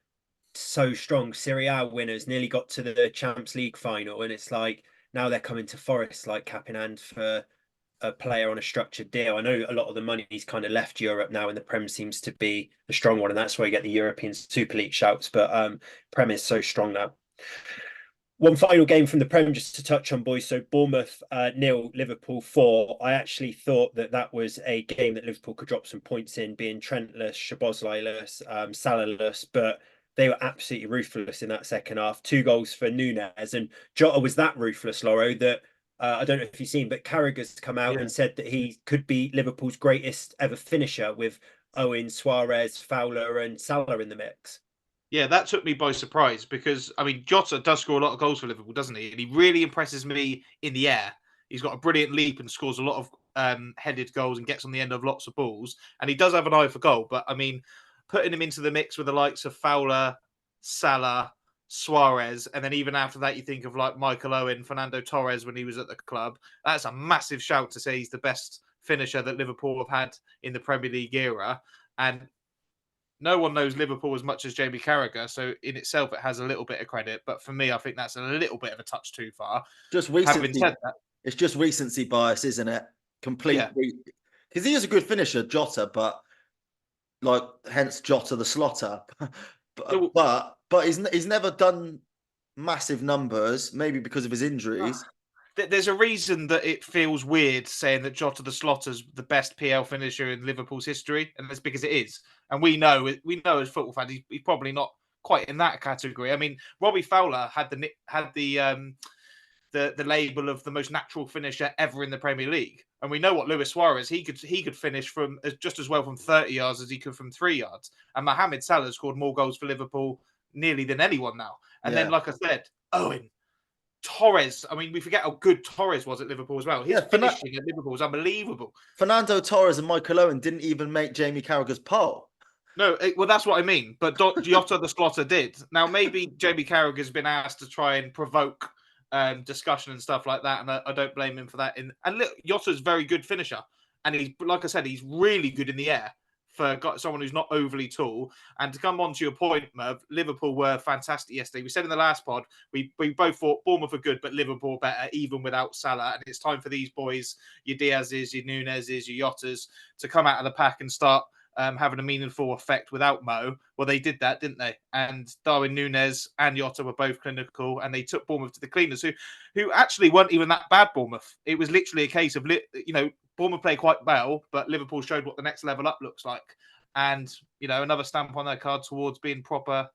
so strong, Serie A winners, nearly got to the Champions League final, and it's like now they're coming to Forest like cap in hand for a player on a structured deal. I know a lot of the money's kind of left Europe now, and the Prem seems to be the strong one, and that's where you get the European Super League shouts. But Prem is so strong now. One final game from the Prem, just to touch on, boys. So Bournemouth 0, Liverpool 4. I actually thought that was a game that Liverpool could drop some points in, being Trentless, Szoboszlai-less, Salah-less, but they were absolutely ruthless in that second half. 2 goals for Nunes, and Jota was that ruthless, Loro, that I don't know if you've seen, but Carragher's come out and said that he could be Liverpool's greatest ever finisher with Owen, Suarez, Fowler and Salah in the mix. Yeah, that took me by surprise because, I mean, Jota does score a lot of goals for Liverpool, doesn't he? And he really impresses me in the air. He's got a brilliant leap and scores a lot of headed goals and gets on the end of lots of balls. And he does have an eye for goal. But, I mean, putting him into the mix with the likes of Fowler, Salah, Suarez, and then even after that, you think of like Michael Owen, Fernando Torres when he was at the club. That's a massive shout to say he's the best finisher that Liverpool have had in the Premier League era. And no one knows Liverpool as much as Jamie Carragher, so in itself it has a little bit of credit. But for me, I think that's a little bit of a touch too far. Just Having recency. said that, It's just recency bias, isn't it? yeah, Because he is a good finisher, Jota, but like hence Jota the Slotter. but he's never done massive numbers, maybe because of his injuries. There's a reason that it feels weird saying that Jota the Slotter's the best PL finisher in Liverpool's history, and that's because it is. And we know as football fans, he's probably not quite in that category. I mean, Robbie Fowler had the label of the most natural finisher ever in the Premier League, and we know what Luis Suarez he could finish from just as well from 30 yards as he could from 3 yards. And Mohamed Salah scored more goals for Liverpool nearly than anyone now. And then, like I said, Owen. Torres, I mean, we forget how good Torres was at Liverpool as well. His finishing at Liverpool was unbelievable. Fernando Torres and Michael Owen didn't even make Jamie Carragher's poll. No, well, that's what I mean. But Jota the Slotter did. Now, maybe Jamie Carragher's been asked to try and provoke discussion and stuff like that, and I don't blame him for that. And look, Jota's a very good finisher, and he's, like I said, he's really good in the air for someone who's not overly tall. And to come on to your point, Merv, Liverpool were fantastic yesterday. We said in the last pod, we both thought Bournemouth were good, but Liverpool better, even without Salah. And it's time for these boys, your Diaz's, your Nunez's, your Jotas, to come out of the pack and start having a meaningful effect without Mo. Well, they did that, didn't they? And Darwin Nunez and Jota were both clinical, and they took Bournemouth to the cleaners, who actually weren't even that bad, Bournemouth. It was literally a case of, Bournemouth played quite well, but Liverpool showed what the next level up looks like. And, another stamp on their card towards being proper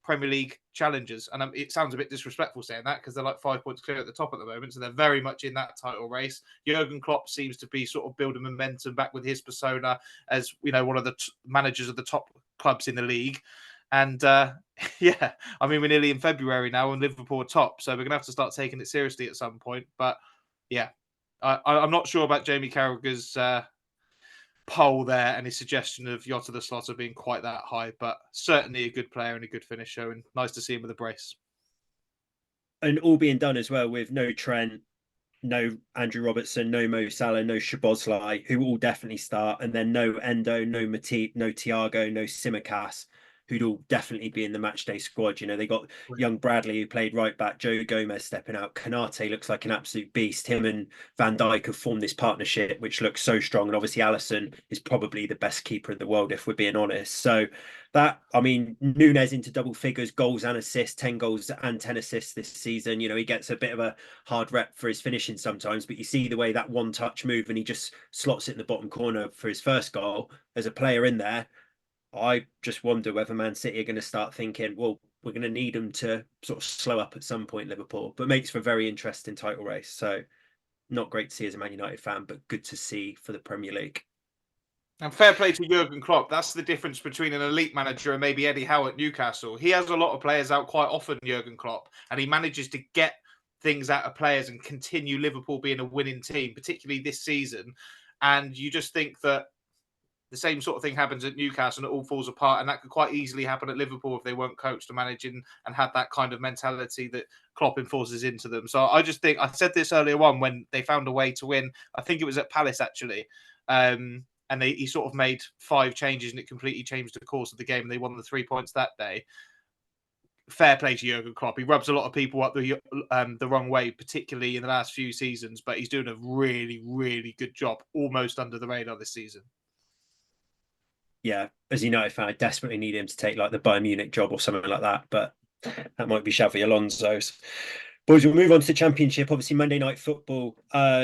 Premier League challengers. And it sounds a bit disrespectful saying that because they're like 5 points clear at the top at the moment. So they're very much in that title race. Jurgen Klopp seems to be sort of building momentum back with his persona as, one of the managers of the top clubs in the league. And yeah, I mean, we're nearly in February now and Liverpool are top. So we're going to have to start taking it seriously at some point. But yeah, I'm not sure about Jamie Carragher's poll there and his suggestion of Jota the Slotter being quite that high, but certainly a good player and a good finisher, and nice to see him with a brace. And all being done as well with no Trent, no Andrew Robertson, no Mo Salah, no Szoboszlai, who will definitely start, and then no Endo, no Matip, no Thiago, no Tsimikas, who'd all definitely be in the matchday squad. They got young Bradley, who played right back, Joe Gomez stepping out. Konate looks like an absolute beast. Him and Van Dijk have formed this partnership, which looks so strong. And obviously Alisson is probably the best keeper in the world, if we're being honest. So Nunez into double figures, goals and assists, 10 goals and 10 assists this season. He gets a bit of a hard rep for his finishing sometimes, but you see the way that one touch move and he just slots it in the bottom corner for his first goal. As a player in there, I just wonder whether Man City are going to start thinking, well, we're going to need them to sort of slow up at some point, Liverpool, but makes for a very interesting title race. So not great to see as a Man United fan, but good to see for the Premier League. And fair play to Jurgen Klopp. That's the difference between an elite manager and maybe Eddie Howe at Newcastle. He has a lot of players out quite often, Jurgen Klopp, and he manages to get things out of players and continue Liverpool being a winning team, particularly this season. And you just think that the same sort of thing happens at Newcastle and it all falls apart. And that could quite easily happen at Liverpool if they weren't coached and managing and had that kind of mentality that Klopp enforces into them. So I just think, I said this earlier on when they found a way to win. I think it was at Palace, actually. And he sort of made 5 changes and it completely changed the course of the game. And they won the 3 points that day. Fair play to Jurgen Klopp. He rubs a lot of people up the wrong way, particularly in the last few seasons. But he's doing a really, really good job, almost under the radar this season. Yeah, as a United fan, I desperately need him to take like the Bayern Munich job or something like that, but that might be Xavi Alonso's. Boys, we'll move on to the Championship. Obviously, Monday Night Football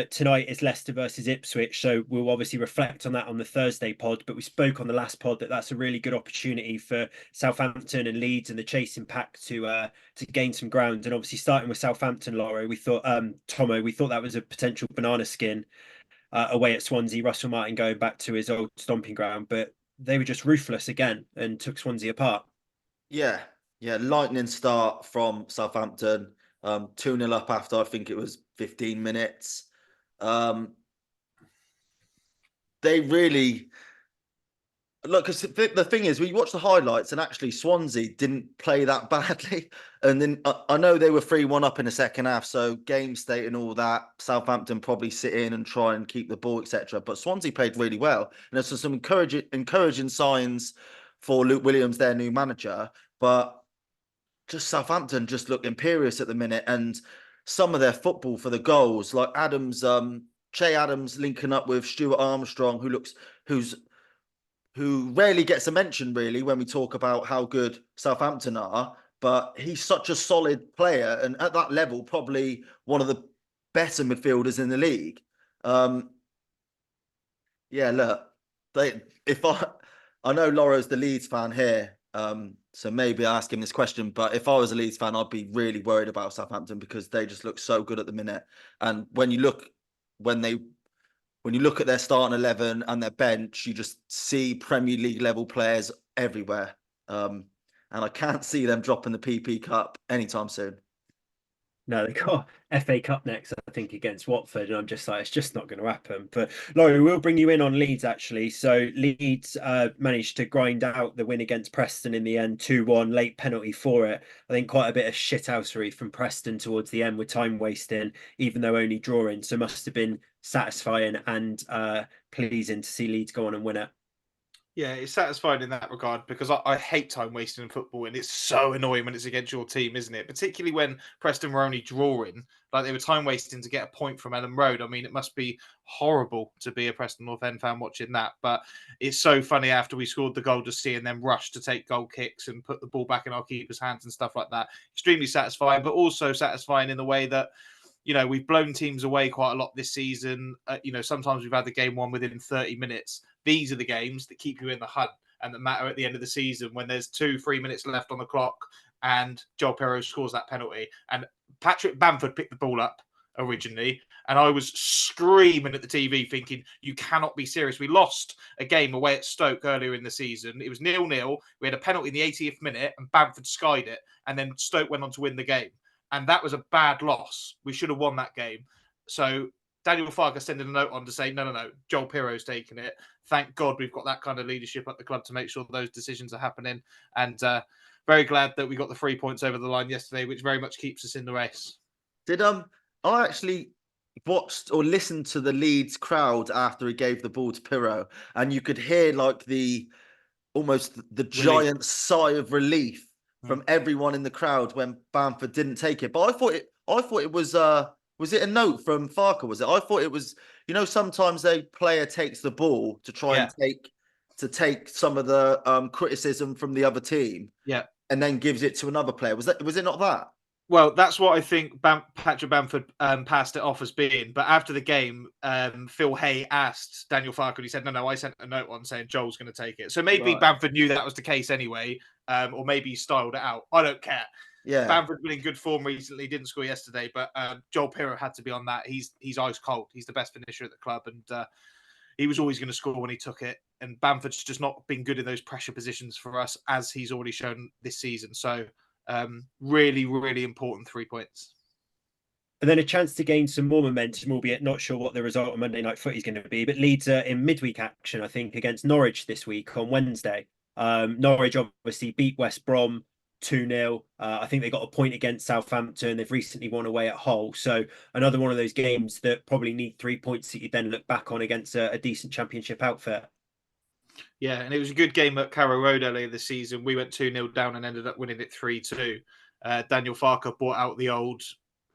tonight is Leicester versus Ipswich, so we'll obviously reflect on that on the Thursday pod, but we spoke on the last pod that that's a really good opportunity for Southampton and Leeds and the chasing pack to gain some ground. And obviously, starting with Southampton, Laura, we thought, Tomo, we thought that was a potential banana skin away at Swansea, Russell Martin going back to his old stomping ground, but they were just ruthless again and took Swansea apart. Yeah, lightning start from Southampton. 2-0 up after, I think it was 15 minutes. They really Look, because the thing is, we watched the highlights, and actually Swansea didn't play that badly. And then I know they were 3-1 up in the second half, so game state and all that. Southampton probably sit in and try and keep the ball, etc. But Swansea played really well, and there's some encouraging signs for Luke Williams, their new manager. But just Southampton just look imperious at the minute, and some of their football for the goals, like Che Adams linking up with Stuart Armstrong, who rarely gets a mention, really, when we talk about how good Southampton are. But he's such a solid player, and at that level, probably one of the better midfielders in the league. Yeah, look, I know Laura's the Leeds fan here, so maybe I ask him this question. But if I was a Leeds fan, I'd be really worried about Southampton because they just look so good at the minute. And when you look at their starting 11 and their bench, you just see Premier League level players everywhere. And I can't see them dropping the PP Cup anytime soon. No, they got FA Cup next, I think, against Watford, and I'm just like, it's just not going to happen. But Laurie, we'll bring you in on Leeds actually. So Leeds managed to grind out the win against Preston in the end, 2-1, late penalty for it. I think quite a bit of shithousery from Preston towards the end with time wasting, even though only drawing. So must have been satisfying and pleasing to see Leeds go on and win it. Yeah, it's satisfying in that regard because I hate time wasting in football, and it's so annoying when it's against your team, isn't it? Particularly when Preston were only drawing, like they were time wasting to get a point from Ellen Road. I mean, it must be horrible to be a Preston North End fan watching that, but it's so funny after we scored the goal to see and then rush to take goal kicks and put the ball back in our keeper's hands and stuff like that. Extremely satisfying, but also satisfying in the way that, you know, we've blown teams away quite a lot this season. Sometimes we've had the game won within 30 minutes. These are the games that keep you in the hunt and that matter at the end of the season when there's 2-3 minutes left on the clock and Joel Pirro scores that penalty. And Patrick Bamford picked the ball up originally, and I was screaming at the TV thinking, you cannot be serious. We lost a game away at Stoke earlier in the season. It was 0-0. We had a penalty in the 80th minute and Bamford skied it, and then Stoke went on to win the game. And that was a bad loss. We should have won that game. So Daniel Farke sending a note on to say, no, Joel Pirro's taking it. Thank God we've got that kind of leadership at the club to make sure those decisions are happening. And very glad that we got the 3 points over the line yesterday, which very much keeps us in the race. Did I actually watched or listened to the Leeds crowd after he gave the ball to Pirro, and you could hear like almost the giant sigh of relief from everyone in the crowd when Bamford didn't take it. But I thought it was it a note from Farke? Was it? I thought it was, sometimes a player takes the ball to try and take some of the criticism from the other team. Yeah. And then gives it to another player. Was it not that? Well, that's what I think Patrick Bamford passed it off as being. But after the game, Phil Hay asked Daniel Farke, and he said, no, I sent a note on saying Joel's going to take it. So maybe Bamford knew that was the case anyway, or maybe he styled it out. I don't care. Yeah. Bamford's been in good form recently, didn't score yesterday, but Joel Pirro had to be on that. He's ice cold. He's the best finisher at the club, and he was always going to score when he took it. And Bamford's just not been good in those pressure positions for us, as he's already shown this season. So really, really important 3 points. And then a chance to gain some more momentum, albeit not sure what the result of Monday Night Footy is going to be. But Leeds are in midweek action, I think, against Norwich this week on Wednesday. Norwich obviously beat West Brom 2-0. I think they got a point against Southampton. They've recently won away at Hull. So another one of those games that probably need 3 points that you then look back on against a decent championship outfit. Yeah, and it was a good game at Carrow Road earlier this season. We went 2-0 down and ended up winning it 3-2. Daniel Farke brought out the old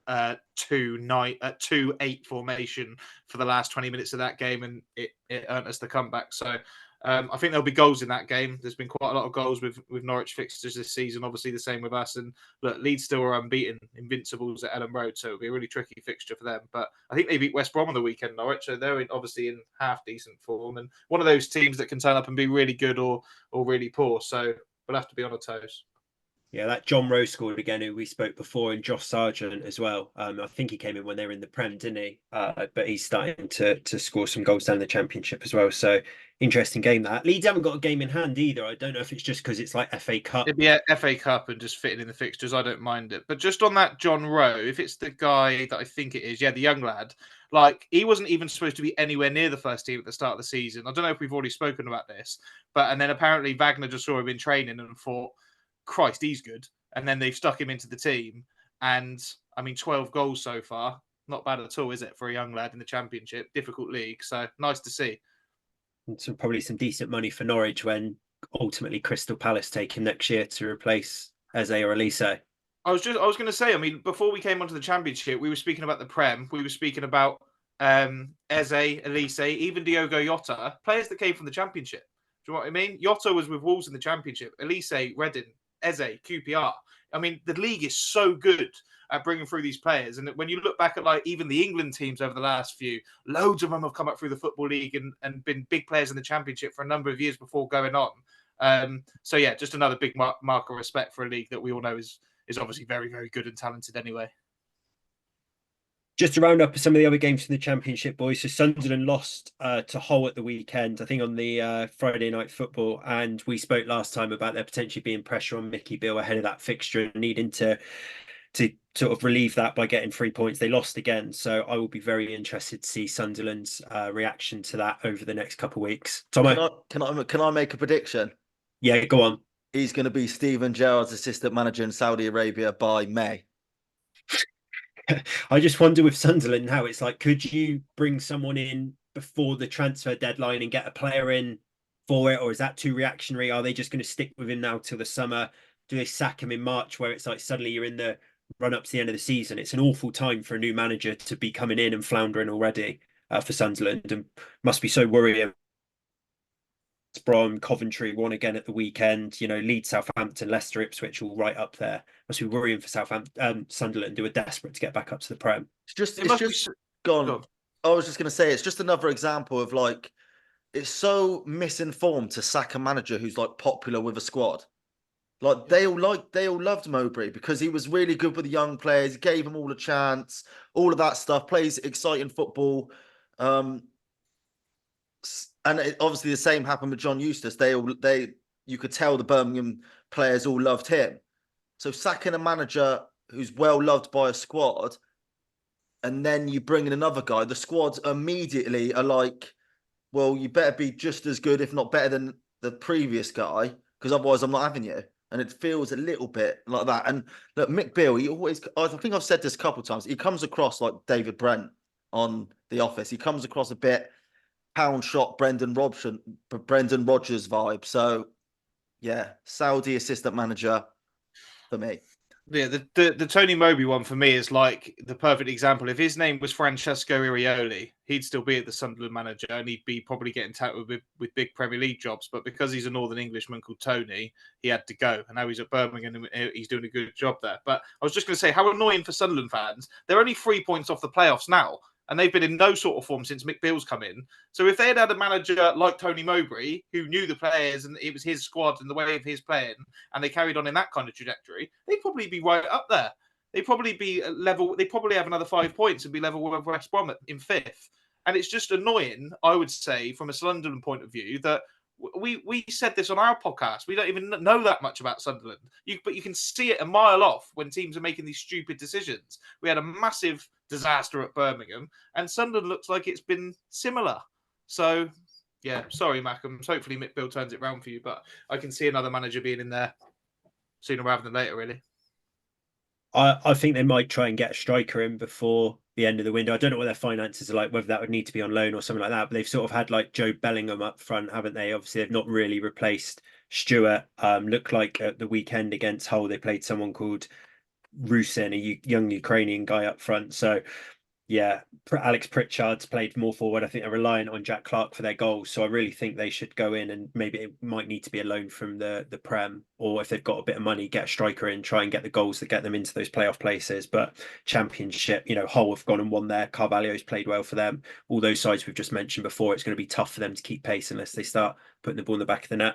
2-8 formation for the last 20 minutes of that game, and it earned us the comeback. So I think there'll be goals in that game. There's been quite a lot of goals with Norwich fixtures this season, obviously the same with us. And look, Leeds still are unbeaten, invincibles at Ellen Road, so it'll be a really tricky fixture for them. But I think they beat West Brom on the weekend, Norwich, so they're obviously in half decent form, and one of those teams that can turn up and be really good or really poor. So we'll have to be on our toes. Yeah, that John Rowe scored again, who we spoke before, and Josh Sargent as well. I think he came in when they were in the Prem, didn't he? But he's starting to score some goals down the Championship as well. So interesting game that. Leeds haven't got a game in hand either. I don't know if it's just because it's like FA Cup. It'd be FA Cup and just fitting in the fixtures. I don't mind it. But just on that John Rowe, if it's the guy that I think it is, the young lad, Like, he wasn't even supposed to be anywhere near the first team at the start of the season. I don't know if we've already spoken about this, and then apparently Wagner just saw him in training and thought, Christ, he's good. And then they've stuck him into the team. And, 12 goals so far. Not bad at all, is it, for a young lad in the Championship? Difficult league, so nice to see. And so probably some decent money for Norwich when ultimately Crystal Palace take him next year to replace Eze or Elise. I was going to say, before we came onto the Championship, we were speaking about the Prem. We were speaking about Eze, Elise, even Diogo Jota, players that came from the Championship. Do you know what I mean? Jota was with Wolves in the Championship. Elise, Reading, Eze, QPR. The league is so good at bringing through these players. And when you look back at like even the England teams over the last few, loads of them have come up through the Football League and been big players in the Championship for a number of years before going on. So yeah, just another big mark of respect for a league that we all know is obviously very, very good and talented anyway. Just to round up some of the other games from the Championship, boys. So Sunderland lost to Hull at the weekend, I think on the Friday night football. And we spoke last time about there potentially being pressure on Mickey Beale ahead of that fixture and needing to sort of relieve that by getting 3 points. They lost again. So I will be very interested to see Sunderland's reaction to that over the next couple of weeks. Tomo? Can I make a prediction? Yeah, go on. He's going to be Steven Gerrard's assistant manager in Saudi Arabia by May. I just wonder with Sunderland how it's like, could you bring someone in before the transfer deadline and get a player in for it? Or is that too reactionary? Are they just going to stick with him now till the summer? Do they sack him in March where it's like suddenly you're in the run up to the end of the season? It's an awful time for a new manager to be coming in and floundering already for Sunderland, and must be so worrying. Brom, Coventry won again at the weekend. Leeds, Southampton, Leicester, Ipswich all right up there. Must be worrying for Sunderland, who are desperate to get back up to the Prem. Gone. I was just going to say, it's just another example of like, it's so misinformed to sack a manager who's like popular with a squad. Like they all loved Mowbray because he was really good with the young players, gave them all a chance, all of that stuff, plays exciting football. And obviously the same happened with John Eustace. You could tell the Birmingham players all loved him. So sacking a manager who's well loved by a squad, and then you bring in another guy, the squads immediately are like, well, you better be just as good, if not better than the previous guy, because otherwise I'm not having you. And it feels a little bit like that. And look, Mick Beale, I think I've said this a couple of times, he comes across like David Brent on The Office. He comes across a bit pound shot Brendan Rodgers vibe. So yeah, Saudi assistant manager for me. Yeah, the Tony Mowbray one for me is like the perfect example. If his name was Francesco Irioli, he'd still be at the Sunderland manager and he'd be probably getting tackled with big Premier League jobs. But because he's a Northern Englishman called Toney, he had to go. And now he's at Birmingham and he's doing a good job there. But I was just going to say, how annoying for Sunderland fans. They're only 3 points off the playoffs now. And they've been in no sort of form since Mick Beale's come in. So if they had a manager like Tony Mowbray, who knew the players and it was his squad and the way of his playing, and they carried on in that kind of trajectory, they'd probably be right up there. They'd probably be level. They'd probably have another 5 points and be level with West Brom in 5th. And it's just annoying, I would say, from a Sunderland point of view, that we said this on our podcast. We don't even know that much about Sunderland. But you can see it a mile off when teams are making these stupid decisions. We had a massive disaster at Birmingham, and Sunderland looks like it's been similar. So, yeah, sorry, Mackham. Hopefully Mick Beale turns it round for you, but I can see another manager being in there sooner rather than later, really. I think they might try and get a striker in before the end of the window. I don't know what their finances are like, whether that would need to be on loan or something like that. But they've sort of had like Joe Bellingham up front, haven't they? Obviously, they've not really replaced Stewart. Looked like at the weekend against Hull, they played someone called Rusin, a young Ukrainian guy up front. So, yeah, Alex Pritchard's played more forward. I think they're reliant on Jack Clark for their goals. So I really think they should go in, and maybe it might need to be a loan from the Prem, or if they've got a bit of money, get a striker in, try and get the goals that get them into those playoff places. But Championship, Hull have gone and won there. Carvalho's played well for them. All those sides we've just mentioned before, it's going to be tough for them to keep pace unless they start putting the ball in the back of the net.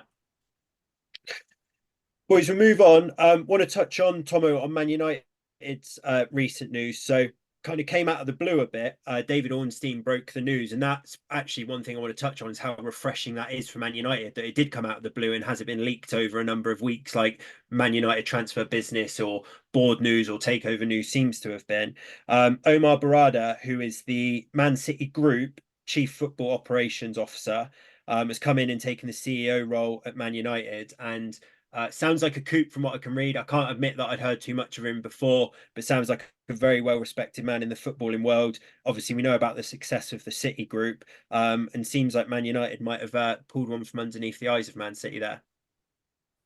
Boys, we'll move on. Want to touch on, Tomo, on Man United's recent news. So kind of came out of the blue a bit. David Ornstein broke the news, and that's actually one thing I want to touch on, is how refreshing that is for Man United, that it did come out of the blue and hasn't been leaked over a number of weeks like Man United transfer business or board news or takeover news seems to have been. Omar Barada, who is the Man City Group Chief Football Operations Officer, has come in and taken the CEO role at Man United, and sounds like a coup from what I can read. I can't admit that I'd heard too much of him before, but sounds like a very well-respected man in the footballing world. Obviously, we know about the success of the City Group, and seems like Man United might have pulled one from underneath the eyes of Man City there.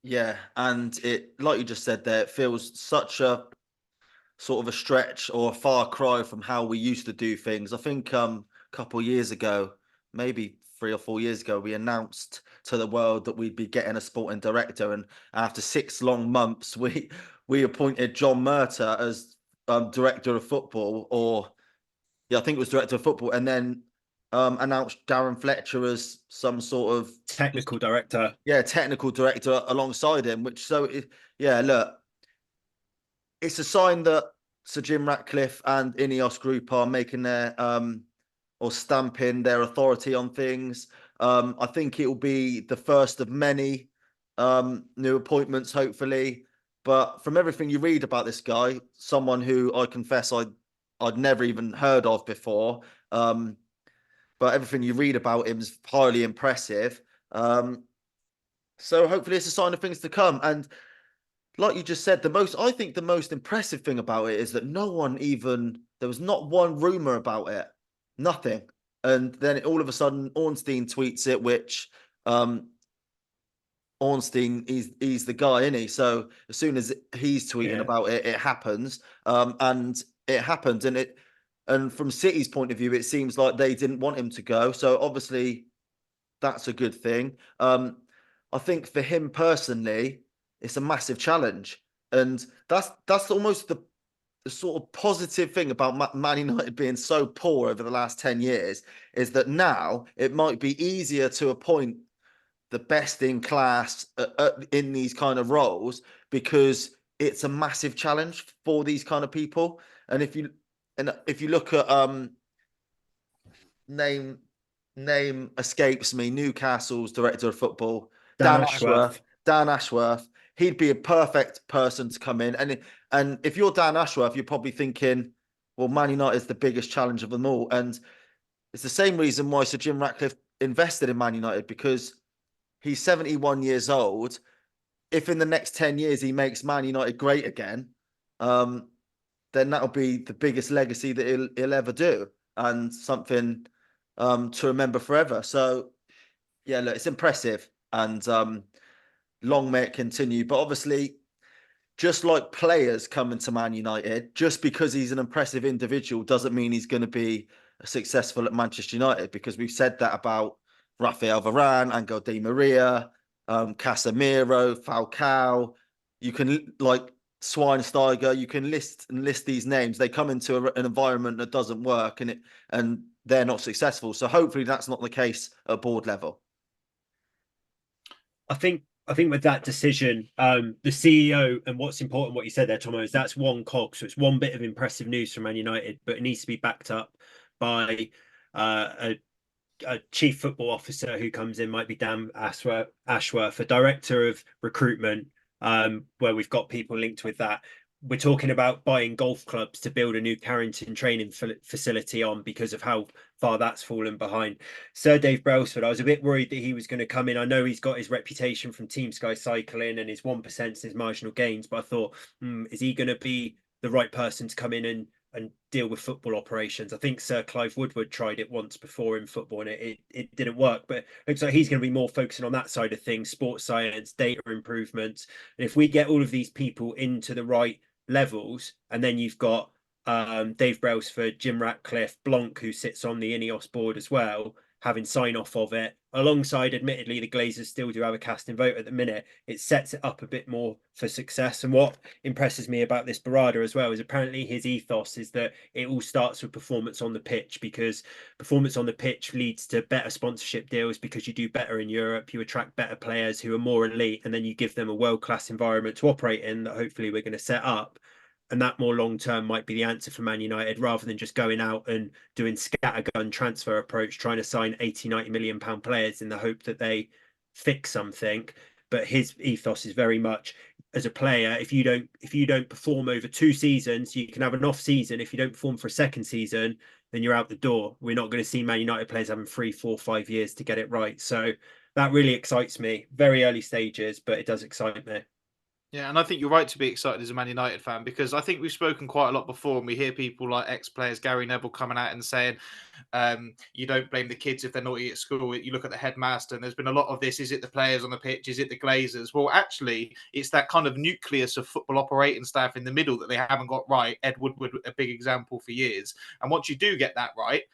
Yeah, and it, like you just said there, it feels such a sort of a stretch or a far cry from how we used to do things. I think a couple of years ago, maybe 3 or 4 years ago, we announced to the world that we'd be getting a sporting director, and after 6 long months, we appointed John Murta as director of football, or yeah, I think it was director of football, and then announced Darren Fletcher as some sort of Technical director. yeah, technical director alongside him. Which yeah, look, it's a sign that Sir Jim Ratcliffe and Ineos Group are making their or stamping their authority on things. I think it will be the first of many new appointments, hopefully. But from everything you read about this guy, someone who I confess I'd never even heard of before, but everything you read about him is highly impressive. So hopefully it's a sign of things to come. And like you just said, I think the most impressive thing about it is that there was not one rumor about it, nothing. And then all of a sudden, Ornstein tweets it, which Ornstein, he's the guy, isn't he? So as soon as he's tweeting about it, it happens. And it happened. And from City's point of view, it seems like they didn't want him to go. So obviously that's a good thing. I think for him personally, it's a massive challenge. And that's almost the sort of positive thing about Man United being so poor over the last 10 years, is that now it might be easier to appoint the best in class in these kind of roles, because it's a massive challenge for these kind of people. And if you look at name escapes me, Newcastle's director of football, Dan Ashworth. Dan Ashworth. He'd be a perfect person to come in. And if you're Dan Ashworth, you're probably thinking, well, Man United is the biggest challenge of them all. And it's the same reason why Sir Jim Ratcliffe invested in Man United, because he's 71 years old. If in the next 10 years he makes Man United great again, then that'll be the biggest legacy that he'll ever do, and something to remember forever. So, yeah, look, it's impressive, and long may it continue. But obviously, just like players coming to Man United, just because he's an impressive individual doesn't mean he's going to be successful at Manchester United, because we've said that about Rafael Varane, Angel Di Maria, Casemiro, Falcao. You can, like, Schweinsteiger, you can list these names. They come into an environment that doesn't work, and they're not successful. So hopefully that's not the case at board level. I think with that decision, the CEO, and what's important, what you said there, Tomo, is that's one cog. So it's one bit of impressive news from Man United, but it needs to be backed up by a chief football officer who comes in, might be Dan Ashworth, a director of recruitment, where we've got people linked with that. We're talking about buying golf clubs to build a new Carrington training facility on, because of how far that's fallen behind. Sir Dave Brailsford, I was a bit worried that he was going to come in. I know he's got his reputation from Team Sky Cycling and his 1% and his marginal gains, but I thought, is he going to be the right person to come in and deal with football operations? I think Sir Clive Woodward tried it once before in football, and it didn't work. But it looks like he's going to be more focusing on that side of things, sports science, data improvements. And if we get all of these people into the right levels, and then you've got Dave Brailsford, Jim Ratcliffe, Blanc, who sits on the Ineos board as well, having sign off of it, alongside, admittedly, the Glazers still do have a casting vote at the minute, it sets it up a bit more for success. And what impresses me about this Barada as well is apparently his ethos is that it all starts with performance on the pitch, because performance on the pitch leads to better sponsorship deals, because you do better in Europe, you attract better players who are more elite, and then you give them a world-class environment to operate in that hopefully we're going to set up. And that more long term might be the answer for Man United, rather than just going out and doing scattergun transfer approach, trying to sign 80, 90 million pound players in the hope that they fix something. But his ethos is very much, as a player, if you don't perform over 2 seasons, you can have an off season. If you don't perform for a second season, then you're out the door. We're not going to see Man United players having 3, 4, 5 years to get it right. So that really excites me. Very early stages, but it does excite me. Yeah, and I think you're right to be excited as a Man United fan, because I think we've spoken quite a lot before, and we hear people like ex-players, Gary Neville, coming out and saying, you don't blame the kids if they're naughty at school. You look at the headmaster, and there's been a lot of this. Is it the players on the pitch? Is it the Glazers? Well, actually, it's that kind of nucleus of football operating staff in the middle that they haven't got right. Ed Woodward, a big example for years. And once you do get that right,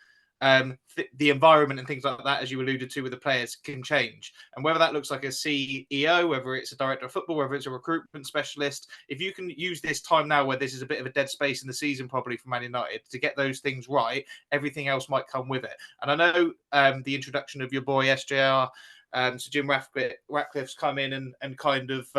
the environment and things like that, as you alluded to with the players, can change. And whether that looks like a CEO, whether it's a director of football, whether it's a recruitment specialist, if you can use this time now where this is a bit of a dead space in the season probably for Man United to get those things right, everything else might come with it. And I know the introduction of your boy SJR, so Jim Ratcliffe's come in and kind of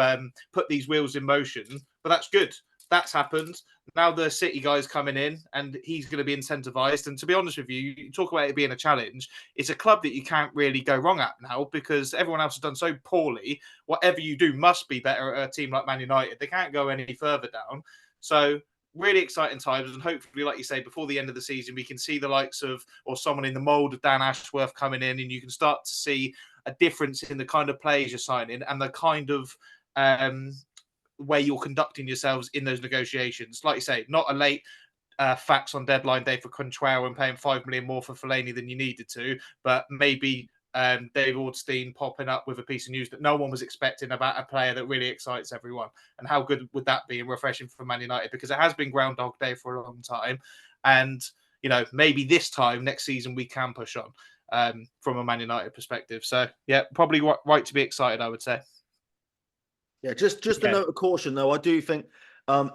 put these wheels in motion, but that's good. That's happened. Now the City guy's coming in and he's going to be incentivized. And to be honest with you, you talk about it being a challenge. It's a club that you can't really go wrong at now, because everyone else has done so poorly. Whatever you do must be better at a team like Man United. They can't go any further down. So really exciting times. And hopefully, like you say, before the end of the season, we can see the likes of, or someone in the mould of Dan Ashworth coming in, and you can start to see a difference in the kind of players you're signing and the kind of way you're conducting yourselves in those negotiations. Like you say, not a late fax on deadline day for Contrao and paying 5 million more for Fellaini than you needed to, but maybe Dave Ornstein popping up with a piece of news that no one was expecting about a player that really excites everyone. And how good would that be and refreshing for Man United? Because it has been Groundhog Day for a long time. And, you know, maybe this time next season we can push on from a Man United perspective. So, yeah, probably right to be excited, I would say. Yeah, just a note of caution, though. I do think